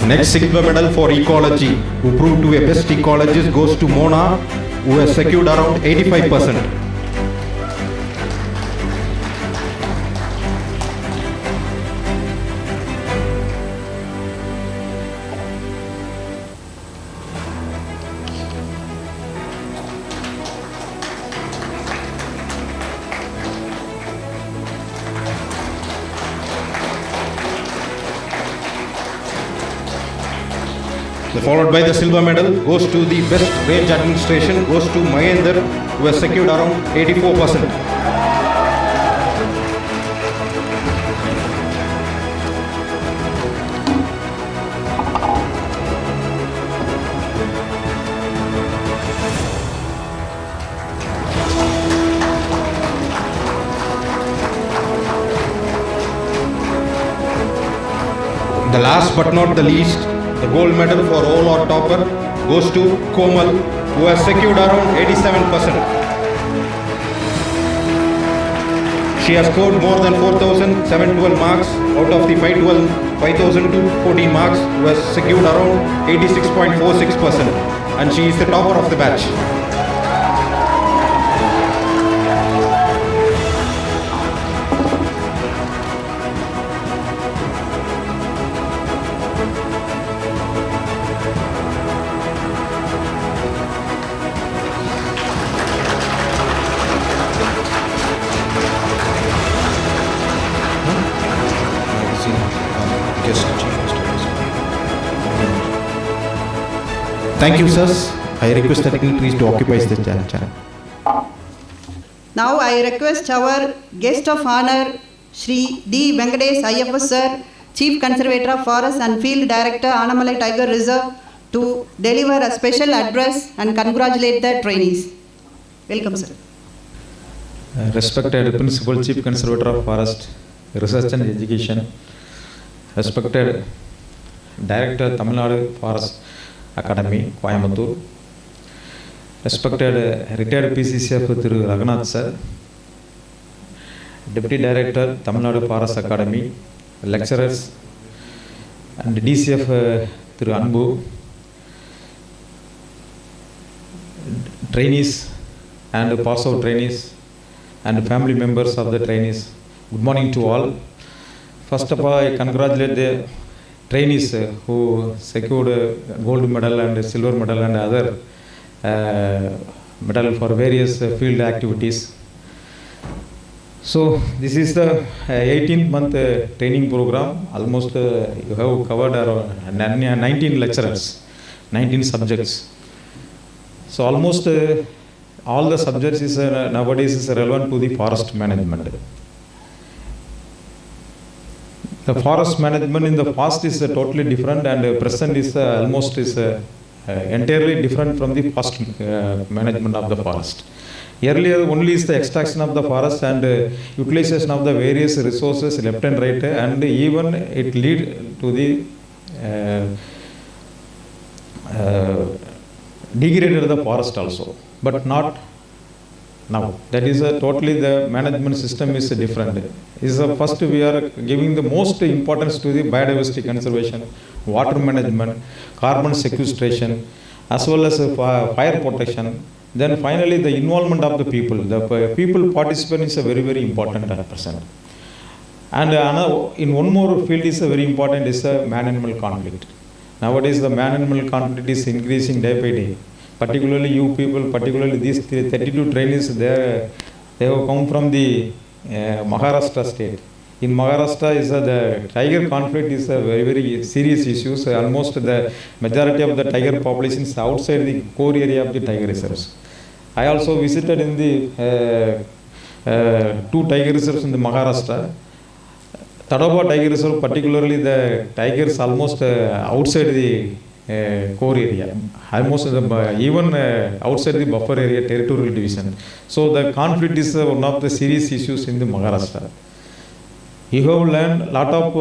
Next silver medal for ecology, who proved to be a best ecologist, goes to Mona, who has secured around 85%. Followed by the silver medal goes to the best range administration, goes to Mahender, who has secured around 84%. The last but not the least, the gold medal for overall topper goes to Komal, who has secured around 87%. She has scored more than 4,712 marks out of the 5,214 marks, who has secured around 86.46%, and she is the topper of the batch. Thank you, sirs. I request the dignitaries to occupy the chair. Now I request our guest of honor, Shri D. Venkatesh IFS Sir, Chief Conservator of Forest and Field Director, Anamalai Tiger Reserve, to deliver a special address and congratulate the trainees. Welcome, sir. Respected Principal Chief Conservator of Forest, Research and Education, respected Director, Tamil Nadu Forest Academy, Coimbatore, respected retired PCCF Thiru Raghunath Sir, Deputy Director, Tamil Nadu Forest Academy, lecturers, and DCF Thiru Anbu, trainees and pass-out trainees, and family members of the trainees. Good morning to all. First of all, I congratulate the trainees who secured gold medal and silver medal and other medal for various field activities. So this is the 18th month training program. Almost you have covered around 19 lecturers, 19 subjects. So almost all the subjects is nowadays is relevant to the forest management. The forest management in the past is totally different, and present is almost is entirely different from the past management of the forest. Earlier only is the extraction of the forest and utilization of the various resources left and right, and even it lead to the degraded the forest also, but not now. That is totally the management system is different. Is first we are giving the most importance to the biodiversity conservation, water management, carbon sequestration, as well as fire protection. Then finally the involvement of the people. The people participation is a very, very important percent. And in one more field is very important is man-animal conflict. Nowadays the man-animal conflict is increasing day by day. Particularly you people, particularly these 32 trainees, they have come from the Maharashtra state. In Maharashtra is the tiger conflict is a very, very serious issue. So almost the majority of the tiger population is outside the core area of the tiger reserves. I also visited in the 2 tiger reserves in the Maharashtra. Tadoba Tiger Reserve, particularly the tigers almost outside the core area, almost even outside the buffer area territorial division. So the conflict is one of the serious issues in the Maharashtra. You have learned a lot of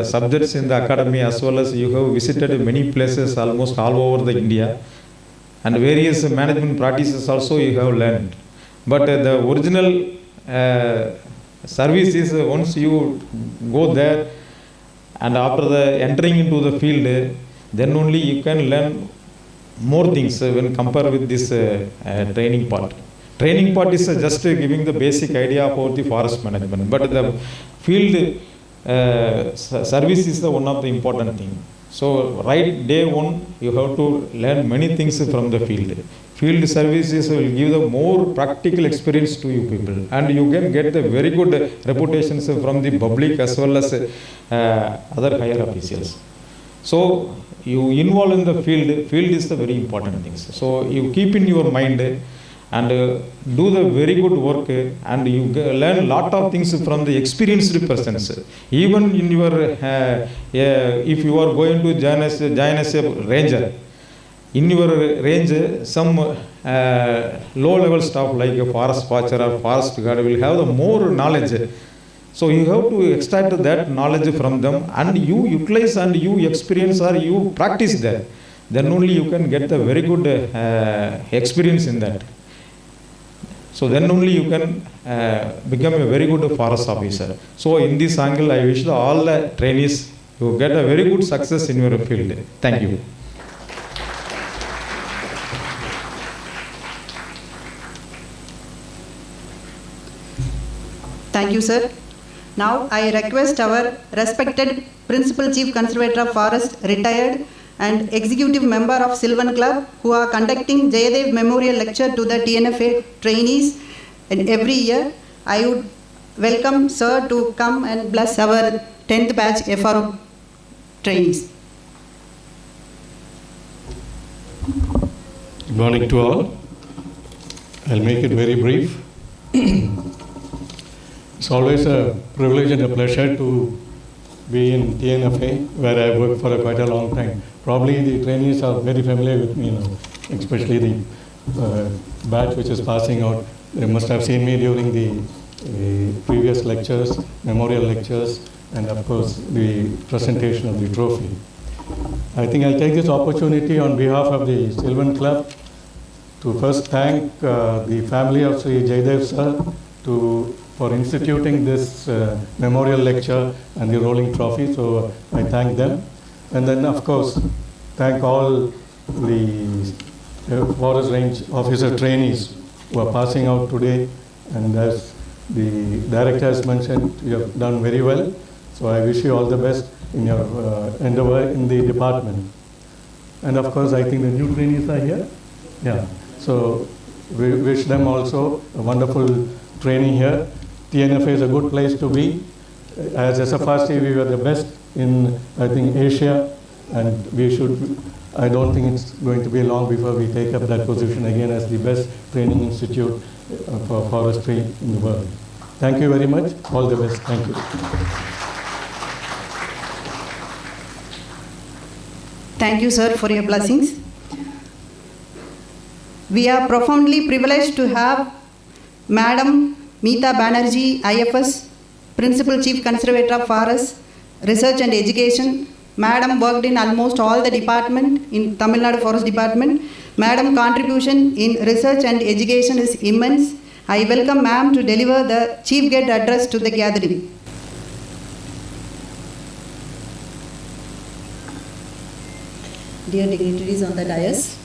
subjects in the academy, as well as you have visited many places almost all over the India, and various management practices also you have learned. But the original service is once you go there and after the entering into the field, then only you can learn more things when compared with this training part. Training part is just giving the basic idea about the forest management, but the field service is one of the important thing. So right day one, you have to learn many things from the field. Field services will give the more practical experience to you people, and you can get the very good reputations from the public as well as other higher officials. So you involve in the field is the very important thing. So you keep in your mind and do the very good work, and you learn a lot of things from the experienced persons. Even in your, if you are going to join as a ranger, in your range, some low-level staff like a forest watcher or forest guard will have the more knowledge. So you have to extract that knowledge from them, and you utilize and you experience or you practice that. then only you can get a very good experience in that. So then only you can become a very good forest officer. So in this angle, I wish all the trainees to get a very good success in your field. Thank you. Thank you, sir. Now I request our respected Principal Chief Conservator of Forest, retired, and Executive Member of Sylvan Club, who are conducting Jayadev Memorial Lecture to the TNFA trainees and every year. I would welcome sir to come and bless our 10th batch FRO trainees. Good morning to all. I'll make it very brief. It's always a privilege and a pleasure to be in TNFA, where I worked for quite a long time. Probably the trainees are very familiar with me now, especially the batch which is passing out. They must have seen me during the previous lectures, memorial lectures, and of course the presentation of the trophy. I think I'll take this opportunity on behalf of the Sylvan Club to first thank the family of Sri Jayadev sir for instituting this memorial lecture and the rolling trophy, so I thank them. And then of course thank all the Forest Range officer trainees who are passing out today, and as the director has mentioned, you have done very well, so I wish you all the best in your endeavor in the department. And of course I think the new trainees are here. Yeah, so we wish them also a wonderful training here. TNFA is a good place to be. As SFRC, we were the best in, I think, Asia, and we should, I don't think it's going to be long before we take up that position again as the best training institute for forestry in the world. Thank you very much. All the best. Thank you. Thank you, sir, for your blessings. We are profoundly privileged to have Madam Meeta Banerjee, IFS, Principal Chief Conservator of Forest, Research and Education. Madam worked in almost all the department in Tamil Nadu Forest Department. Madam contribution in research and education is immense. I welcome ma'am to deliver the Chief Guest address to the gathering. Dear dignitaries on the dais,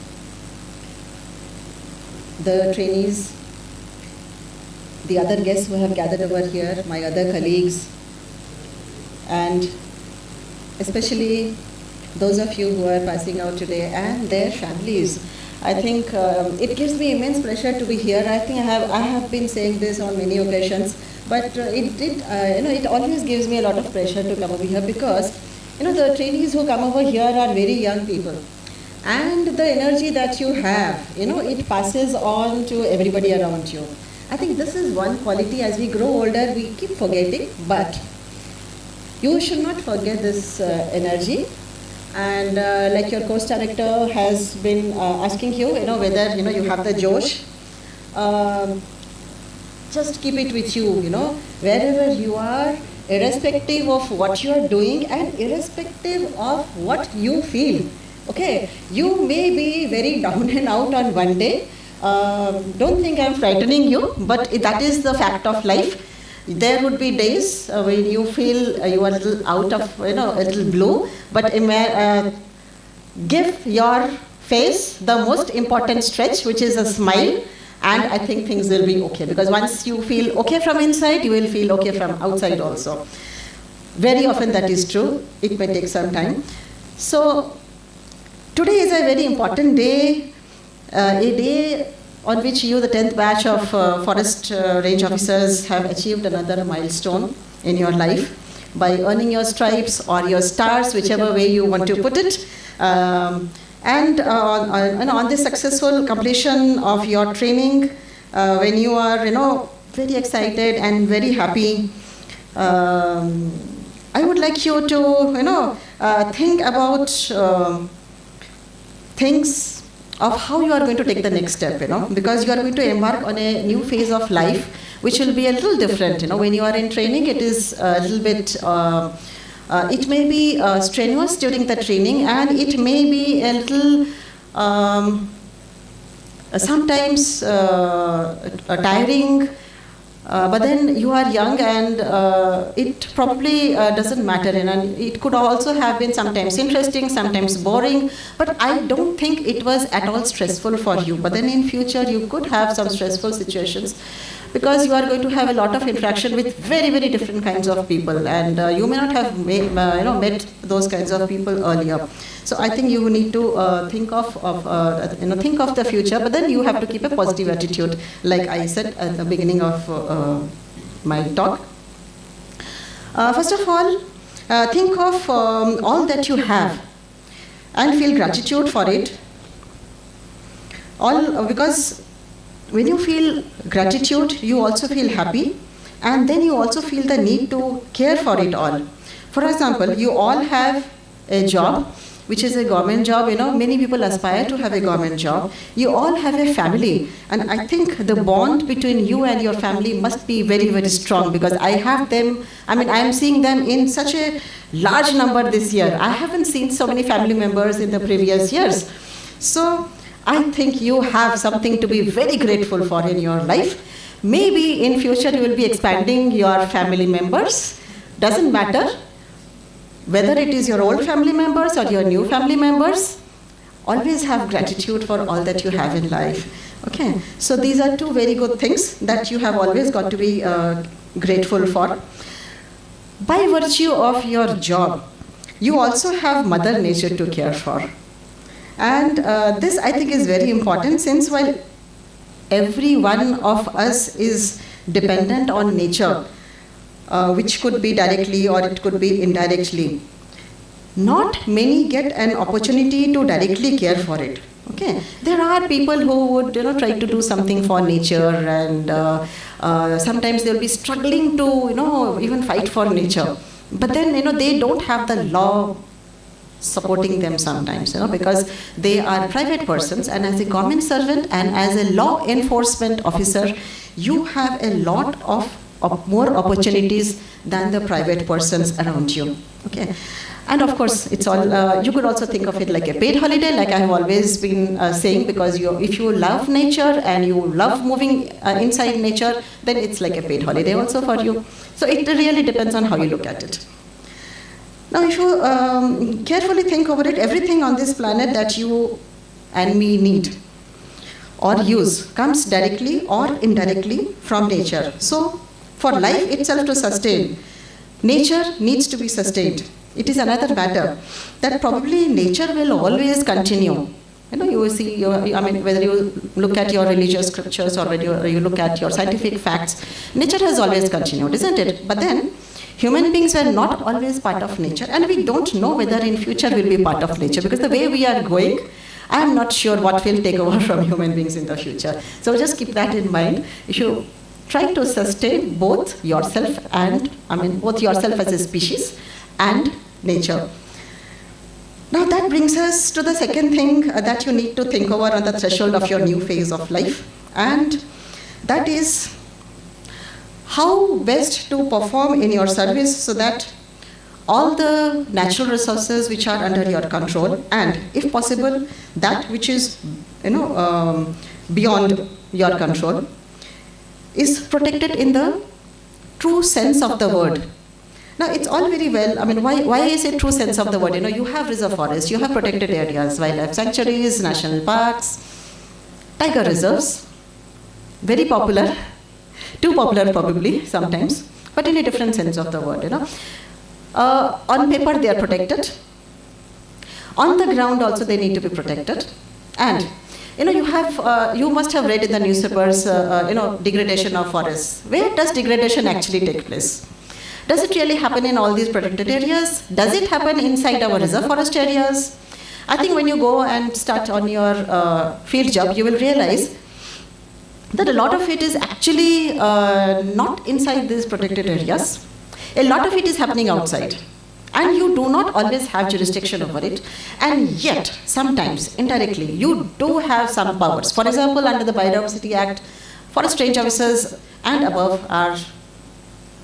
the trainees, the other guests who have gathered over here, my other colleagues, and especially those of you who are passing out today and their families. I think it gives me immense pleasure to be here. I think I have been saying this on many occasions, but it always gives me a lot of pleasure to come over here because the trainees who come over here are very young people, and the energy that you have, it passes on to everybody around you. I think this is one quality. As we grow older, we keep forgetting, but you should not forget this energy. And like your course director has been asking you, whether you have the Josh, just keep it with you, wherever you are, irrespective of what you are doing and irrespective of what you feel. Okay, you may be very down and out on one day. Don't think I'm frightening you, but that is the fact of life. There would be days when you feel you are a little out of, a little blue, but give your face the most important stretch, which is a smile, and I think things will be okay. Because once you feel okay from inside, you will feel okay from outside also. Very often that is true. It may take some time. So today is a very important day, a day on which you, the 10th batch of Forest Range officers, have achieved another milestone in your life by earning your stripes or your stars, whichever way you want to put it. And on this successful completion of your training, when you are, very excited and very happy, I would like you to, think about things of how you are going to take the next step, because you are going to embark on a new phase of life, which will be a little different. When you are in training, it is a little bit It may be strenuous during the training, and it may be a little sometimes tiring, but then you are young, and it probably doesn't matter. And it could also have been sometimes interesting, sometimes boring, but I don't think it was at all stressful for you. But then in future you could have some stressful situations, because you are going to have a lot of interaction with very, very different kinds of people, and you may not have met those kinds of people earlier. So I think you need to think of the future, but then you have to keep a positive attitude, like I said at the beginning of my talk. First of all, think of all that you have and feel gratitude for it. Because when you feel gratitude, you also feel happy, and then you also feel the need to care for it all. For example, you all have a job, which is a government job. Many people aspire to have a government job. You all have a family, and I think the bond between you and your family must be very, very strong, because I have them, I am seeing them in such a large number this year. I haven't seen so many family members in the previous years. So I think you have something to be very grateful for in your life. Maybe in future you will be expanding your family members. Doesn't matter whether it is your old family members or your new family members. Always have gratitude for all that you have in life. Okay, so these are two very good things that you have always got to be grateful for. By virtue of your job, you also have Mother Nature to care for. And this, I think, is very important, since while every one of us is dependent on nature, which could be directly or it could be indirectly, not many get an opportunity to directly care for it. Okay, there are people who would try to do something for nature, and sometimes they'll be struggling to even fight for nature. But then they don't have the law supporting them sometimes, because they are private persons, and as a government servant and as a law enforcement officer, you have a lot of more opportunities than the private persons around you. Okay, and of course it's all you could also think of it like a paid holiday, like I have always been saying, because if you love nature and you love moving inside nature, then it's like a paid holiday also for you. So it really depends on how you look at it. Now, if you carefully think over it, everything on this planet that you and me need or use comes directly or indirectly from nature. So, for life itself to sustain, nature needs to be sustained. It is another matter that probably nature will always continue. You will see, whether you look at your religious scriptures or whether you look at your scientific facts, nature has always continued, isn't it? But then, human beings were not always part of nature, and we don't know whether in future we'll be part of nature, because the way we are going, I am not sure what will take over from human beings in the future. So just keep that in mind. You should try to sustain both yourself and, both yourself as a species and nature. Now that brings us to the second thing that you need to think over on the threshold of your new phase of life, and that is how best to perform in your service so that all the natural resources which are under your control, and if possible that which is beyond your control, is protected in the true sense of the word. Now it's all very well, why is it true sense of the word? You have reserve forests, you have protected areas, wildlife sanctuaries, national parks, tiger reserves, very popular, too popular probably sometimes, but in a different sense of the word. On paper they are protected, on the ground also they need to be protected, and you must have read in the newspapers, degradation of forests. Where does degradation actually take place? Does it really happen in all these protected areas? Does it happen inside our reserve forest areas? I think when you go and start on your field job, you will realize that a lot of it is actually not inside these protected areas. A lot of it is happening outside, and you do not always have jurisdiction over it, and yet sometimes indirectly you do have some powers. For example, under the Biodiversity Act, forest range officers and above are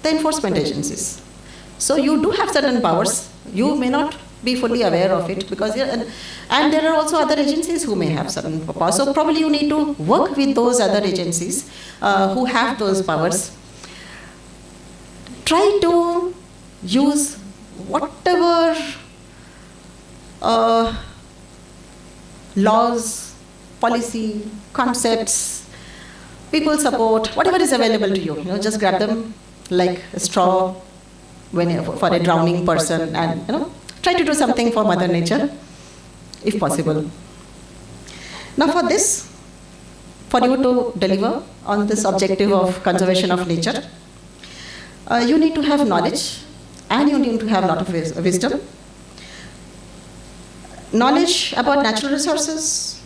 the enforcement agencies. So you do have certain powers. You may not be fully aware of it because and there are also other agencies who may have certain powers. So probably you need to work with those other agencies who have those powers. Try to use whatever laws, policy, concepts, people support, whatever is available to you. Just grab them like a straw for a drowning person, and try to do something for Mother Nature, if possible. Now for this, for you to deliver on this objective of conservation of nature, you need to have knowledge and you need to have a lot of wisdom. Knowledge about natural resources,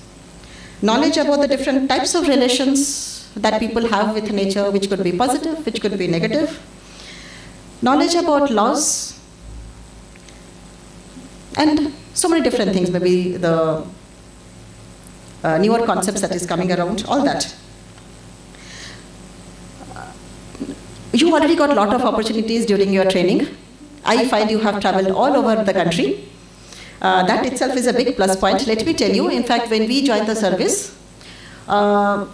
knowledge about the different types of relations that people have with nature, which could be positive, which could be negative, knowledge about laws, and so many different things, maybe the newer concepts that is coming around, all that. You already got a lot of opportunities during your training. I find you have traveled all over the country. That itself is a big plus point. Let me tell you, in fact, when we joined the service,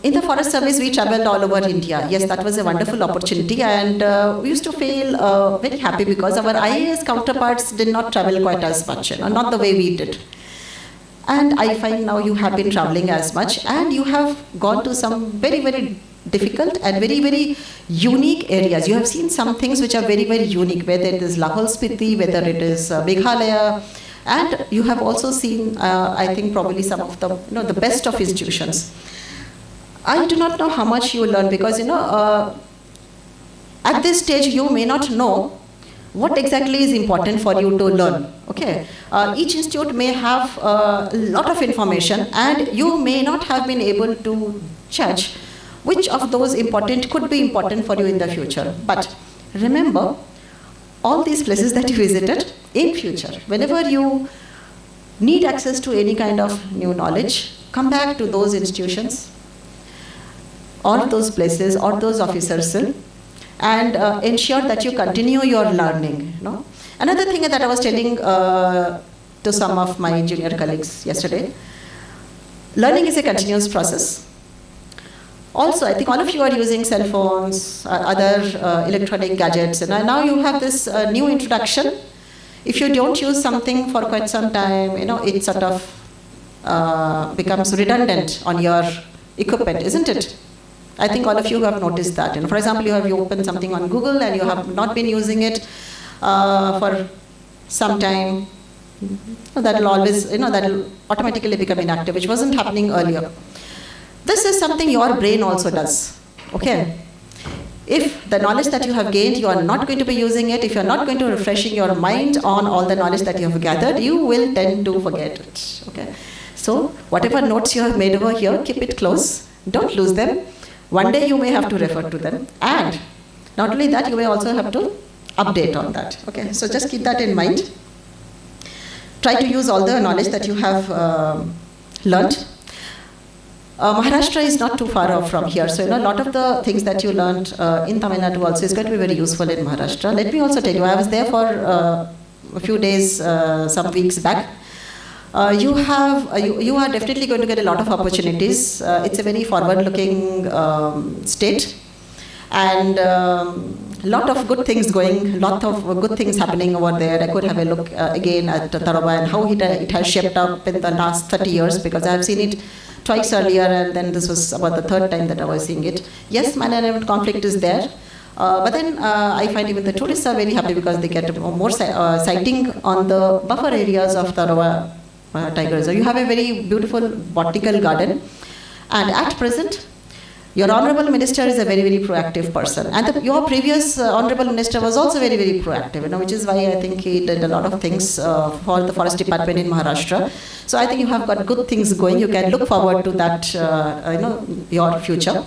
in the Forest Service, we traveled all over India. Yes, that was a wonderful opportunity, and we used to feel very happy because our IAS counterparts did not travel quite as much, not the way we did. And I find now you have been traveling as much, and you have gone to some very, very difficult and very, very unique areas. You have seen some things which are very, very unique, whether it is Lahaul Spiti, whether it is Meghalaya, and you have also seen, I think, probably some of the best of institutions. I do not know how much you learn because, at this stage you may not know what exactly is important for you to learn. Okay, each institute may have a lot of information, and you may not have been able to judge which of those could be important for you in the future. But remember, all these places that you visited, in future, whenever you need access to any kind of new knowledge, come back to those institutions or those places or those officers and ensure that you continue your learning. Another thing that I was telling to some of my junior colleagues yesterday, learning is a continuous process. Also, I think all of you are using cell phones, other electronic gadgets, and now you have this new introduction. If you don't use something for quite some time, it sort of becomes redundant on your equipment, isn't it? I think all of you have noticed that. For example, you opened something on Google and you have not been using it for some time. That will always, that will automatically become inactive, which wasn't happening earlier. This is something your brain also does, okay? If the knowledge that you have gained, you are not going to be using it, if you are not going to refreshing your mind on all the knowledge that you have gathered, you will tend to forget it, okay? So, whatever notes you have made over here, keep it close, don't lose them. One day you may have to refer to them, and not only that, you may also have to update on that, okay? So just keep that in mind. Try to use all the knowledge that you have learned. Maharashtra is not too far off from here, so a lot of the things that you learned in Tamil Nadu also is going to be very useful in Maharashtra. Let me also tell you, I was there for a few days, some weeks back. You are definitely going to get a lot of opportunities. It's a very forward-looking state, and lot of good things going, lot of good things happening over there. I could have a look again at Tadoba and how it has shaped up in the last 30 years, because I have seen it twice earlier, and then this was about the third time that I was seeing it. Yes, man-animal conflict is there, but then I find even the tourists are very happy because they get more sighting on the buffer areas of Tadoba tiger reserve. You have a very beautiful botanical garden, and at present, your Honorable Minister is a very, very proactive person. And your previous Honorable Minister was also very, very proactive, which is why I think he did a lot of things for the Forest Department in Maharashtra. So I think you have got good things going. You can look forward to that, your future.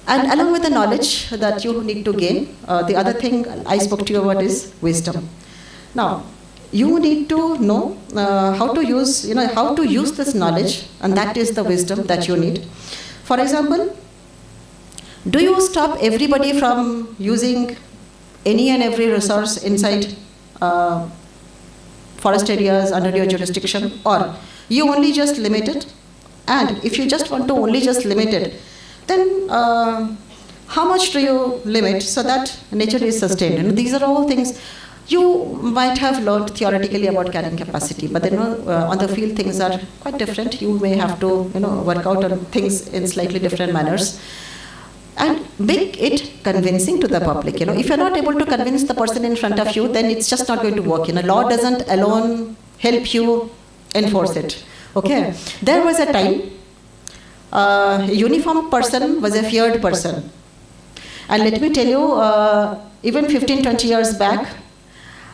And along with the knowledge that you need to gain, the other thing I spoke to you about is wisdom. Now, you need to know how to use this knowledge, and that is the wisdom that you need. For example, do you stop everybody from using any and every resource inside forest areas under your jurisdiction, or you only just limit it? And if you just want to only just limit it, then how much do you limit so that nature is sustained? And these are all things you might have learned theoretically about carrying capacity, but then on the field things are quite different. You may have to work out on things in slightly different manners and make it convincing to the public. If you're not able to convince the person in front of you, then it's just not going to work. Law doesn't alone help you enforce it. Okay, there was a time a uniformed person was a feared person, and let me tell you, even 15-20 years back,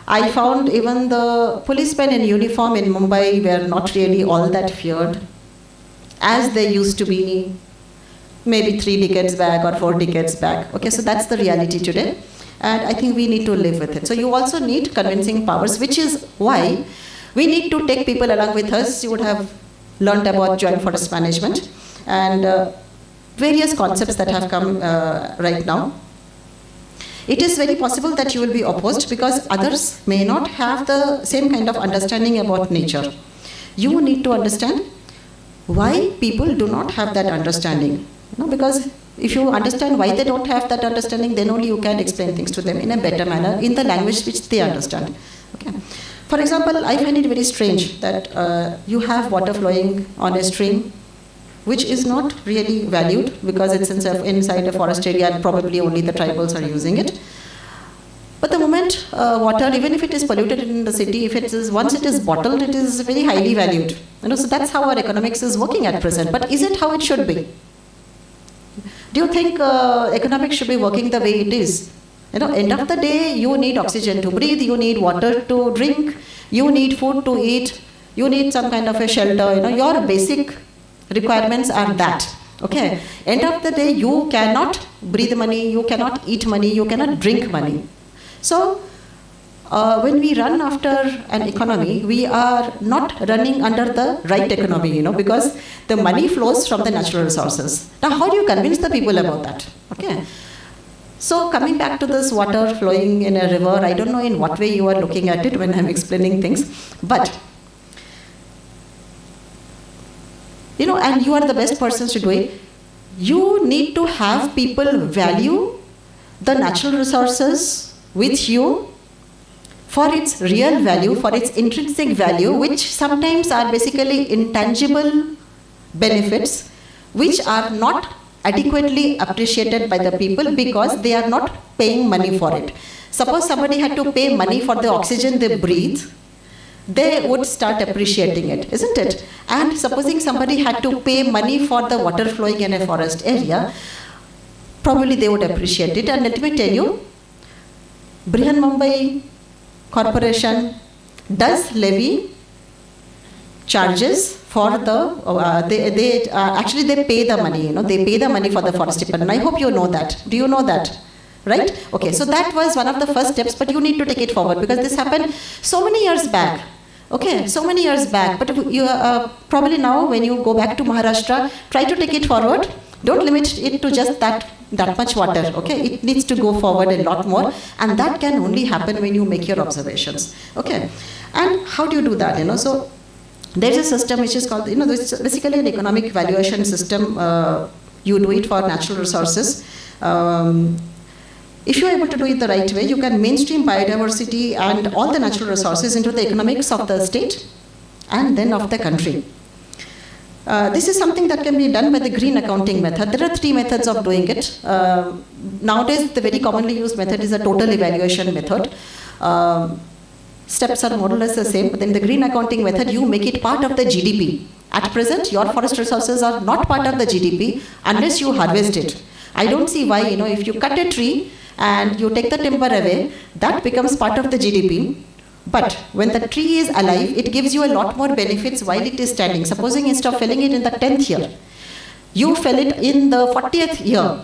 I found even the policemen in uniform in Mumbai were not really all that feared as they used to be maybe 3 decades back or 4 decades back. Okay, so that's the reality today, and I think we need to live with it. So you also need convincing powers, which is why we need to take people along with us. You would have learned about joint forest management and various concepts that have come right now. It is very possible that you will be opposed because others may not have the same kind of understanding about nature. You need to understand why people do not have that understanding. Because if you understand why they don't have that understanding, then only you can explain things to them in a better manner, in the language which they understand. Okay. For example, I find it very strange that you have water flowing on a stream which is not really valued because it's inside a forest area and probably only the tribals are using it. But the moment water, even if it is polluted in the city, once it is bottled, it is very highly valued. So that's how our economics is working at present. But is it how it should be? Do you think economics should be working the way it is? End of the day, you need oxygen to breathe, you need water to drink, you need food to eat, you need some kind of a shelter. Your basic requirements are that. Okay. End of the day, you cannot breathe money, you cannot eat money, you cannot drink money. So when we run after an economy, we are not running under the right economy, because the money flows from the natural resources. Now, how do you convince the people about that? Okay. So coming back to this water flowing in a river, I don't know in what way you are looking at it when I'm explaining things, but and you are the best persons to do it. You need to have people value the natural resources with you for its real value, for its intrinsic value, which sometimes are basically intangible benefits, which are not adequately appreciated by the people because they are not paying money for it. Suppose somebody had to pay money for the oxygen they breathe, they would start appreciating it, isn't it? And supposing somebody had to pay money for the water flowing in a forest area, probably they would appreciate it. And let me tell you, Brihanmumbai Corporation does levy charges for the, actually they pay the money, they pay the money for the forest department. I hope you know that. Do you know that? Right? Okay, so that was one of the first steps, but you need to take it forward because this happened so many years back. Okay, so many years back. But you probably now when you go back to Maharashtra, try to take it forward. Don't limit it to just that much water. Okay, it needs to go forward a lot more, and that can only happen when you make your observations. Okay, and how do you do that? So there's a system which is called, this is basically an economic valuation system. You do it for natural resources. If you're able to do it the right way, you can mainstream biodiversity and all the natural resources into the economics of the state and then of the country. This is something that can be done by the green accounting method. There are 3 methods of doing it. Nowadays, the very commonly used method is a total evaluation method. Steps are more or less the same, but in the green accounting method, you make it part of the GDP. At present, your forest resources are not part of the GDP unless you harvest it. I don't see why, if you cut a tree and you take the timber away, that becomes part of the GDP. But when the tree is alive, it gives you a lot more benefits while it is standing. Supposing instead of felling it in the 10th year, you fell it in the 40th year,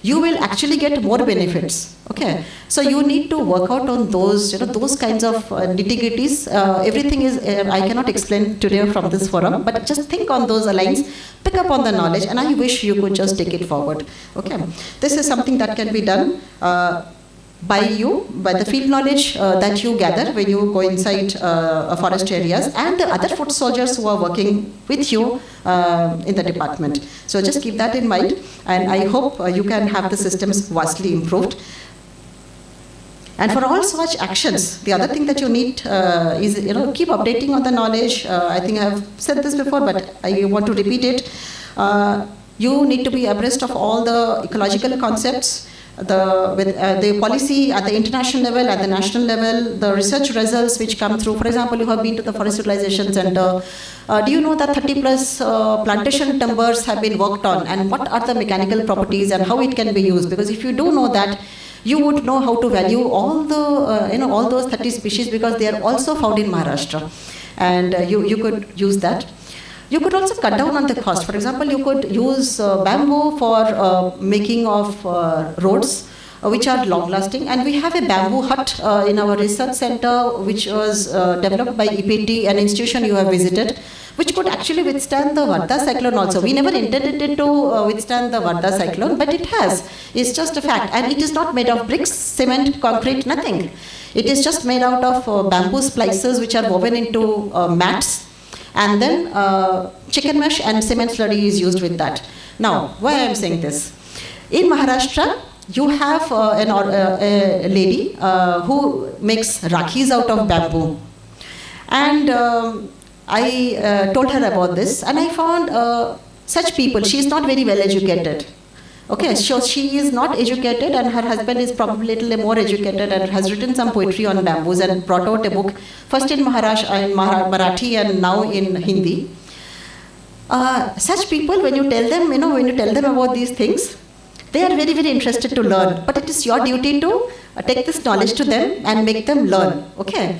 you will actually get more benefits. Okay, so you need to work out on those, those kinds of nitty-gritties. Everything is, I cannot explain today from this forum, but just think on those lines, pick up on the knowledge, and I wish you could just take it forward. Okay, this is something that can be done. by the field knowledge that you gather when you go inside forest areas, and the other foot soldiers who are working with you in the department. So just keep that in mind, and I hope you can have the systems vastly improved. And for all such actions, the other thing that you need is, keep updating on the knowledge. I think I have said this before, but I want to repeat it. You need to be abreast of all the ecological concepts, the policy at the international level, at the national level, the research results which come through. For example, you have been to the Forest Utilization Center. Do you know that 30 plus plantation timbers have been worked on, and what are the mechanical properties and how it can be used? Because if you do know that, you would know how to value all the, all those 30 species, because they are also found in Maharashtra, and you could use that. You could also cut down on the cost. For example, you could use bamboo for making of roads, which are long-lasting. And we have a bamboo hut in our research center, which was developed by EPT, an institution you have visited, which could actually withstand the Varda cyclone also. We never intended it to withstand the Varda cyclone, but it has. It's just a fact. And it is not made of bricks, cement, concrete, nothing. It is just made out of bamboo splices, which are woven into mats. And then chicken mesh and cement slurry is used with that. Now, why I am saying this? In Maharashtra, you have a lady who makes rakhis out of bamboo. And I told her about this, and I found such people. She is not very well educated. Okay, so she is not educated, and her husband is probably a little more educated and has written some poetry on bamboos and brought out a book, first in Marathi and now in Hindi. Such people, when you tell them, about these things, they are very, very interested to learn. But it is your duty to take this knowledge to them and make them learn. Okay,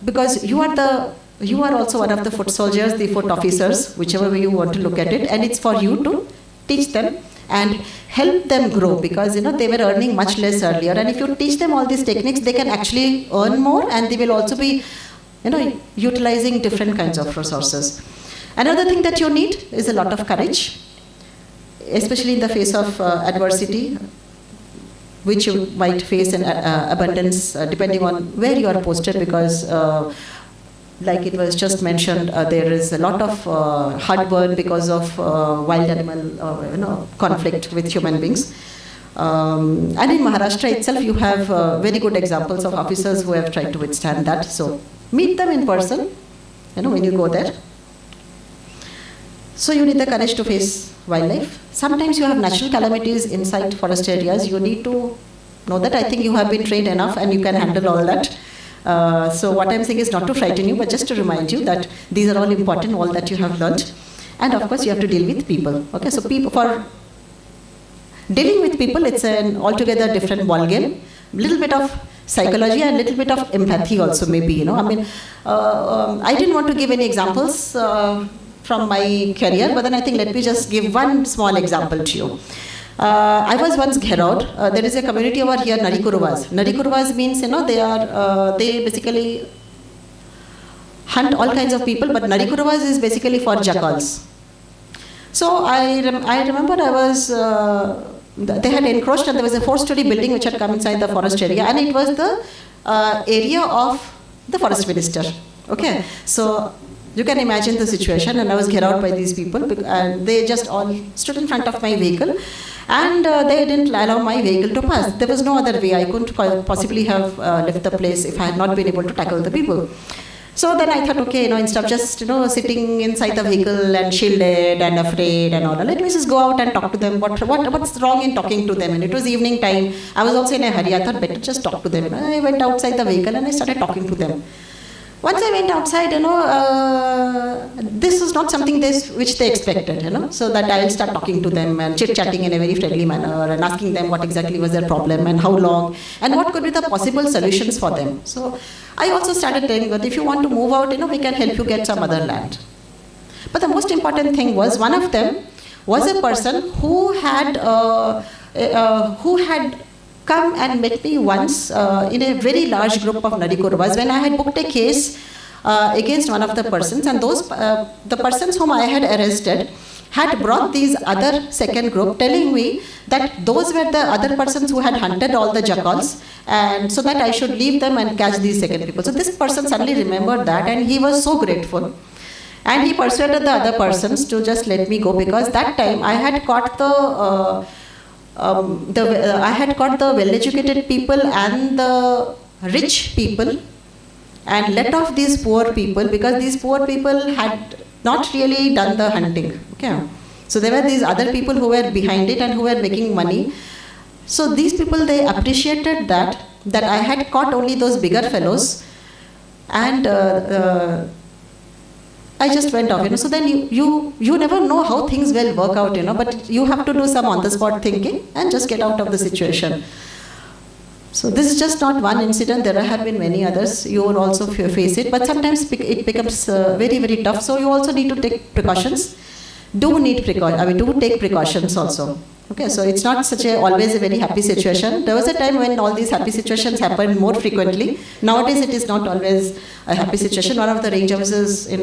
because you are also one of the foot soldiers, the foot officers, whichever way you want to look at it, and it's for you to teach them and help them grow, because they were earning much less earlier, and if you teach them all these techniques, they can actually earn more, and they will also be utilizing different kinds of resources. Another thing that you need is a lot of courage, especially in the face of adversity, which you might face in abundance depending on where you are posted, because like it was just mentioned, there is a lot of heartburn because of wild animal conflict with human beings. And in Maharashtra itself, you have very good examples of officers who have tried to withstand that. So meet them in person, when you go there. So you need the courage to face wildlife. Sometimes you have natural calamities inside forest areas. You need to know that. I think you have been trained enough and you can handle all that. So what I'm saying is not to frighten you, but just to remind you that these are all important, all that you have learned. And of course, you have to deal with people. Okay, so for dealing with people, it's an altogether different ball game. Little bit of psychology and little bit of empathy also, maybe. I didn't want to give any examples from my career, but then I think let me just give one small example to you. I was once Gherod. There is a community over here, Narikuruvas. Narikuruvas means, they basically hunt all kinds of people, but Narikuruvas is basically for jackals. So I remember they had encroached, and there was a 4-story building which had come inside the forest area, and it was the area of the forest minister. Okay, so you can imagine the situation, and I was Gherod by these people, and they just all stood in front of my vehicle, and they didn't allow my vehicle to pass. There was no other way. I couldn't possibly have left the place if I had not been able to tackle the people. So then I thought, okay, instead of just sitting inside the vehicle and shielded and afraid and all, let me just go out and talk to them. What's wrong in talking to them? And it was evening time. I was also in a hurry. I thought better just talk to them. I went outside the vehicle and I started talking to them. Once I went outside, this was not something which they expected, so that I will start talking to them and chit-chatting in a very friendly manner and asking them what exactly was their problem and how long and what could be the possible solutions for them. So I also started telling them, if you want to move out, we can help you get some other land. But the most important thing was, one of them was a person who had come and met me once in a very large group of Narikuruvas when I had booked a case against one of the persons, and the persons whom I had arrested had brought these other second group, telling me that those were the other persons who had hunted all the jackals, and so that I should leave them and catch these second people. So this person suddenly remembered that, and he was so grateful. And he persuaded the other persons to just let me go, because that time I had caught the well-educated people and the rich people, and let off these poor people, because these poor people had not really done the hunting. Okay, so there were these other people who were behind it and who were making money. So these people, they appreciated that I had caught only those bigger fellows, and I just went off, So then you never know how things will work out, but you have to do some on-the-spot thinking and just get out of the situation. So this is just not one incident. There have been many others. You will also face it, but sometimes it becomes very, very tough. So you also need to take precautions. Do take precautions also. Okay, so it's not always a very happy situation. There was a time when all these happy situations happened more frequently. Nowadays, it is not always a happy situation. One of the range officers, in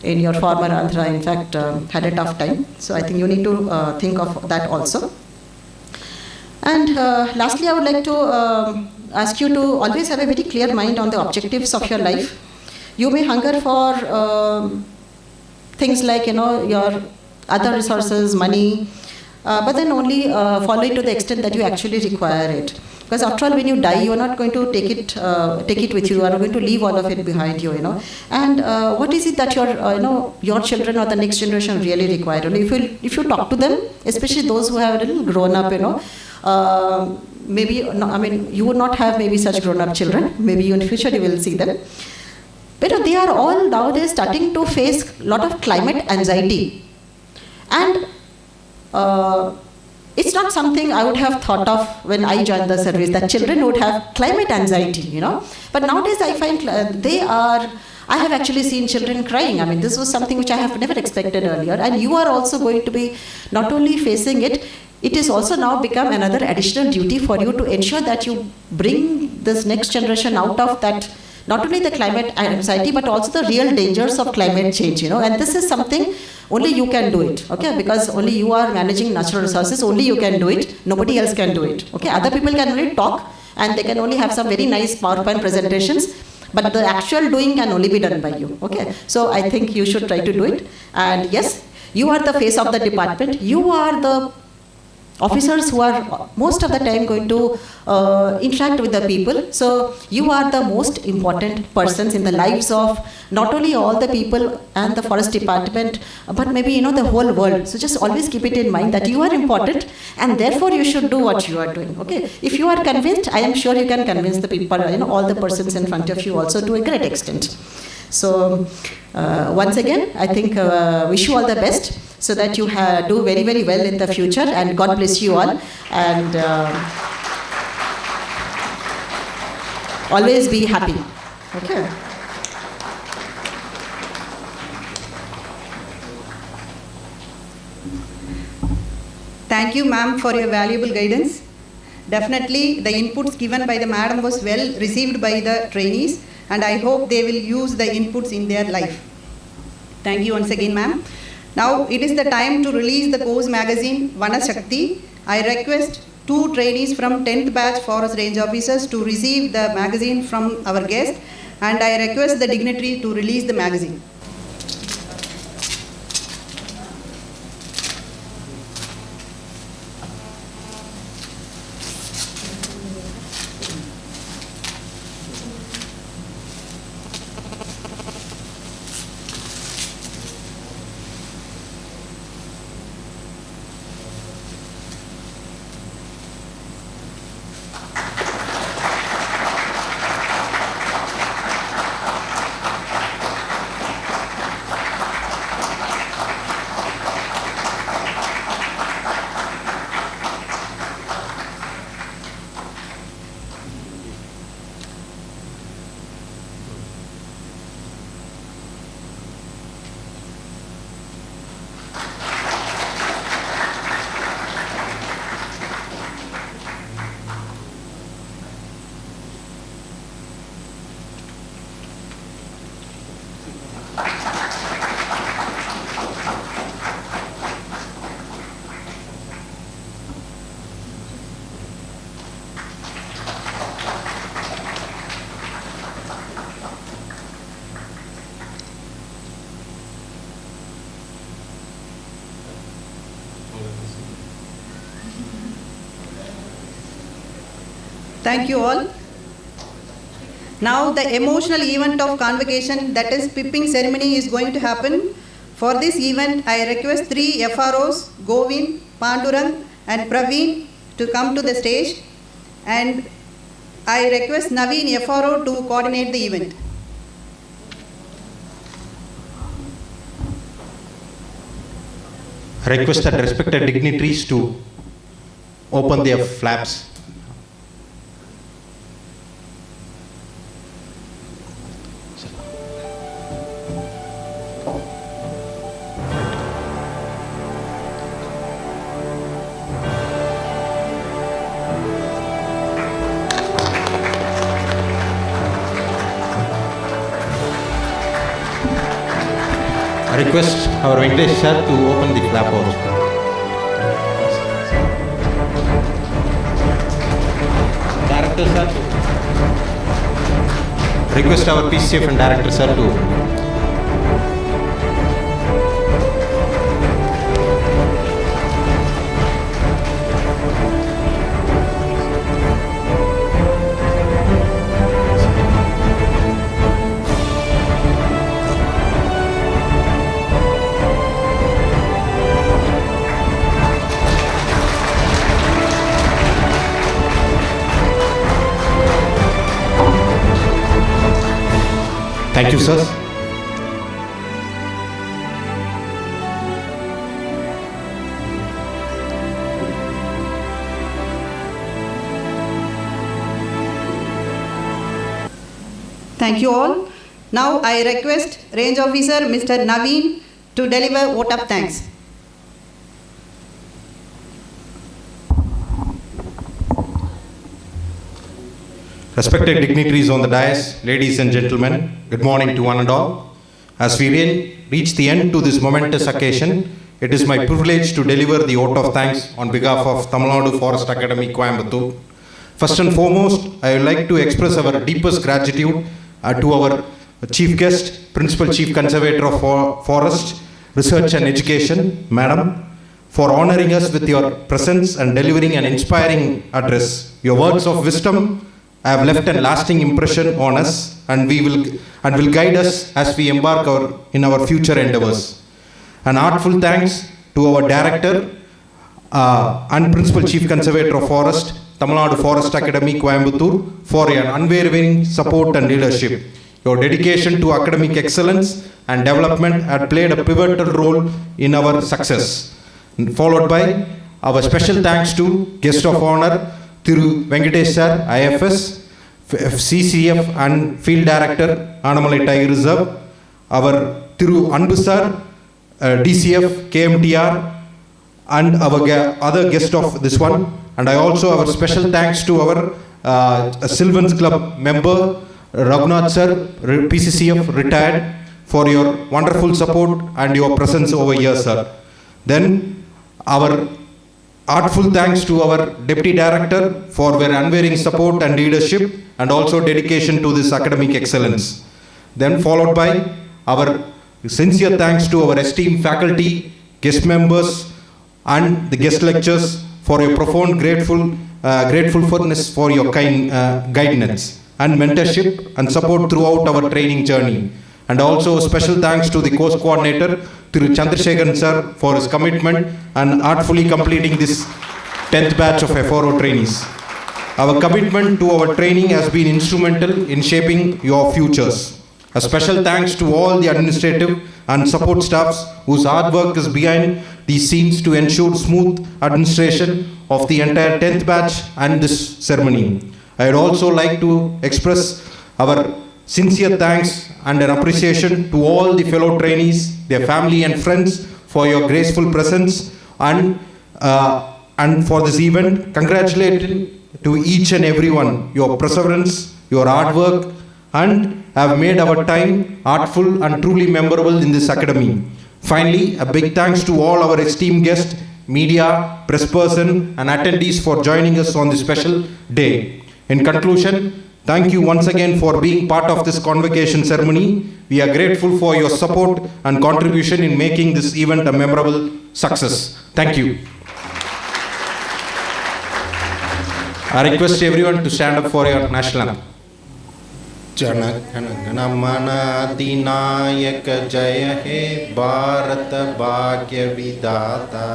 your former Andhra, in fact, had a tough time. So I think you need to think of that also. And lastly, I would like to ask you to always have a very clear mind on the objectives of your life. You may hunger for things like, your other resources, money, but then only follow it to the extent that you actually require it. Because after all, when you die, you are not going to take it with you. You are going to leave all of it behind you, And what is it that your children or the next generation really require? If you talk to them, especially those who have a little grown up, maybe you would not have maybe such grown up children. Maybe in future you will see them. But they are all nowadays starting to face a lot of climate anxiety. And it's not something I would have thought of when I joined the service, that children would have climate anxiety, But nowadays I find I have actually seen children crying. This was something which I have never expected earlier. And you are also going to be not only facing it, it is also now become another additional duty for you to ensure that you bring this next generation out of that, not only the climate anxiety, but also the real dangers of climate change, And this is something only you can do it, okay? Because only you are managing natural resources, only you can do it, nobody else can do it, okay? Other people can only talk, and they can only have some very nice PowerPoint presentations, but the actual doing can only be done by you, okay? So I think you should try to do it. And yes, you are the face of the department, you are the officers who are most of the time going to interact with the people. So you are the most important persons in the lives of not only all the people and the forest department, but maybe the whole world. So just always keep it in mind that you are important, and therefore you should do what you are doing. Okay. If you are convinced, I am sure you can convince the people, all the persons in front of you also to a great extent. So once again, I think wish you all the best, so that you do very, very well in the future, and God bless you all, and always be happy. Okay. Thank you, ma'am, for your valuable guidance. Definitely, the inputs given by the madam was well received by the trainees, and I hope they will use the inputs in their life. Thank you once again, ma'am. Now it is the time to release the course magazine Vana Shakti. I request 2 trainees from 10th batch Forest Range Officers to receive the magazine from our guest, and I request the dignitary to release the magazine. Thank you all. Now the emotional event of convocation, that is pipping ceremony, is going to happen. For this event, I request 3 FROs, Govind, Pandurang and Praveen to come to the stage, and I request Naveen FRO to coordinate the event. I request that respected dignitaries to open their flaps. I request our Venkatesh sir to open the flap also. Director sir. Request our PCF and director sir to open. Thank you, sir. Thank you all. Now I request Range Officer Mr. Naveen to deliver vote of thanks. Respected dignitaries on the dais, ladies and gentlemen, good morning to one and all. As we reach the end to this momentous occasion, it is my privilege to deliver the vote of thanks on behalf of Tamil Nadu Forest Academy, Coimbatore. First and foremost, I would like to express our deepest gratitude to our Chief Guest, Principal Chief Conservator of Forest, Research and Education, Madam, for honoring us with your presence and delivering an inspiring address. Your words of wisdom have left a lasting impression on us and will guide us as we embark in our future endeavors. An heartful thanks to our Director and Principal Chief Conservator of Forest, Tamil Nadu Forest Academy, Coimbatore, for your unwavering support and leadership. Your dedication to academic excellence and development had played a pivotal role in our success. Followed by our special thanks to Guest of Honor, Thiru Venkatesh Sir, IFS, CCF and Field Director, Anamalai Tiger Reserve, our Thiru Anbu Sir, DCF, KMTR, and our other guest of this one. And I also have a special thanks to our Sylvans Club member, Raghunath Sir, PCCF retired, for your wonderful support and your presence over here, sir. Then our heartful thanks to our Deputy Director for their unwavering support and leadership and also dedication to this academic excellence. Then followed by our sincere thanks to our esteemed faculty, guest members and the guest lecturers for your profound gratefulness for your kind guidance and mentorship and support throughout our training journey. And also special thanks to the course coordinator, Thiru Chandrasekharan sir, for his commitment and artfully completing this 10th batch of FRO trainees. Our commitment to our training has been instrumental in shaping your futures. A special thanks to all the administrative and support staffs whose hard work is behind these scenes to ensure smooth administration of the entire 10th batch and this ceremony. I would also like to express our sincere thanks and an appreciation to all the fellow trainees, their family and friends for your graceful presence and for this event. Congratulating to each and everyone, your perseverance, your hard work, and have made our time artful and truly memorable in this academy. Finally, a big thanks to all our esteemed guests, media, press person and attendees for joining us on this special day. In conclusion, thank you once again for being part of this convocation ceremony. We are grateful for your support and contribution in making this event a memorable success. Thank you. I request everyone to stand up for your national anthem. Jana Gana Mana अधिनायक जय हे भारत भाग्य विधाता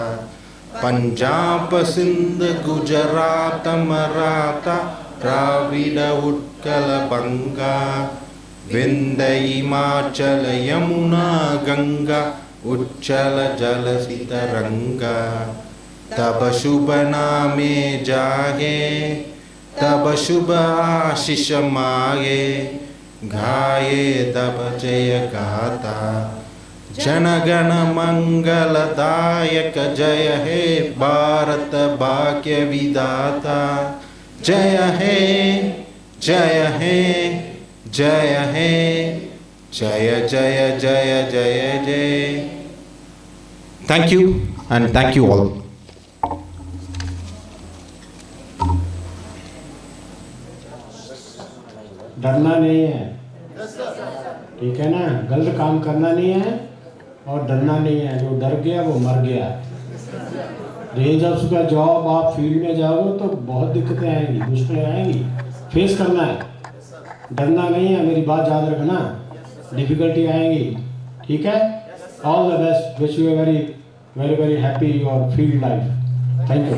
पंजाब सिंध गुजरात मराठा द्राविड उत्कल बंगा विंध्य हिमाचल यमुना गंगा उच्चल जलसित रंगा तब शुभ नामे जागे तब शुभ आशीष मागे गाये तब जय गाथा जनगण मंगलदायक जय हे भारत भाग्य विधाता जय हे जय हे जय हे जय जय जय जय जय. Thank you and thank you all. डरना नहीं है, ठीक है ना, गलत काम करना नहीं है और डरना नहीं है. जो डर गया वो मर गया. रेंज ऑफिसर का जॉब आप फील्ड में जाओगे तो बहुत दिक्कतें आएंगी, मुश्किलें आएंगी, फेस करना है. डरना नहीं है, मेरी बात याद रखना. डिफिकल्टी आएंगी, ठीक है. All the best, wish you very very very happy your field life. Thank you.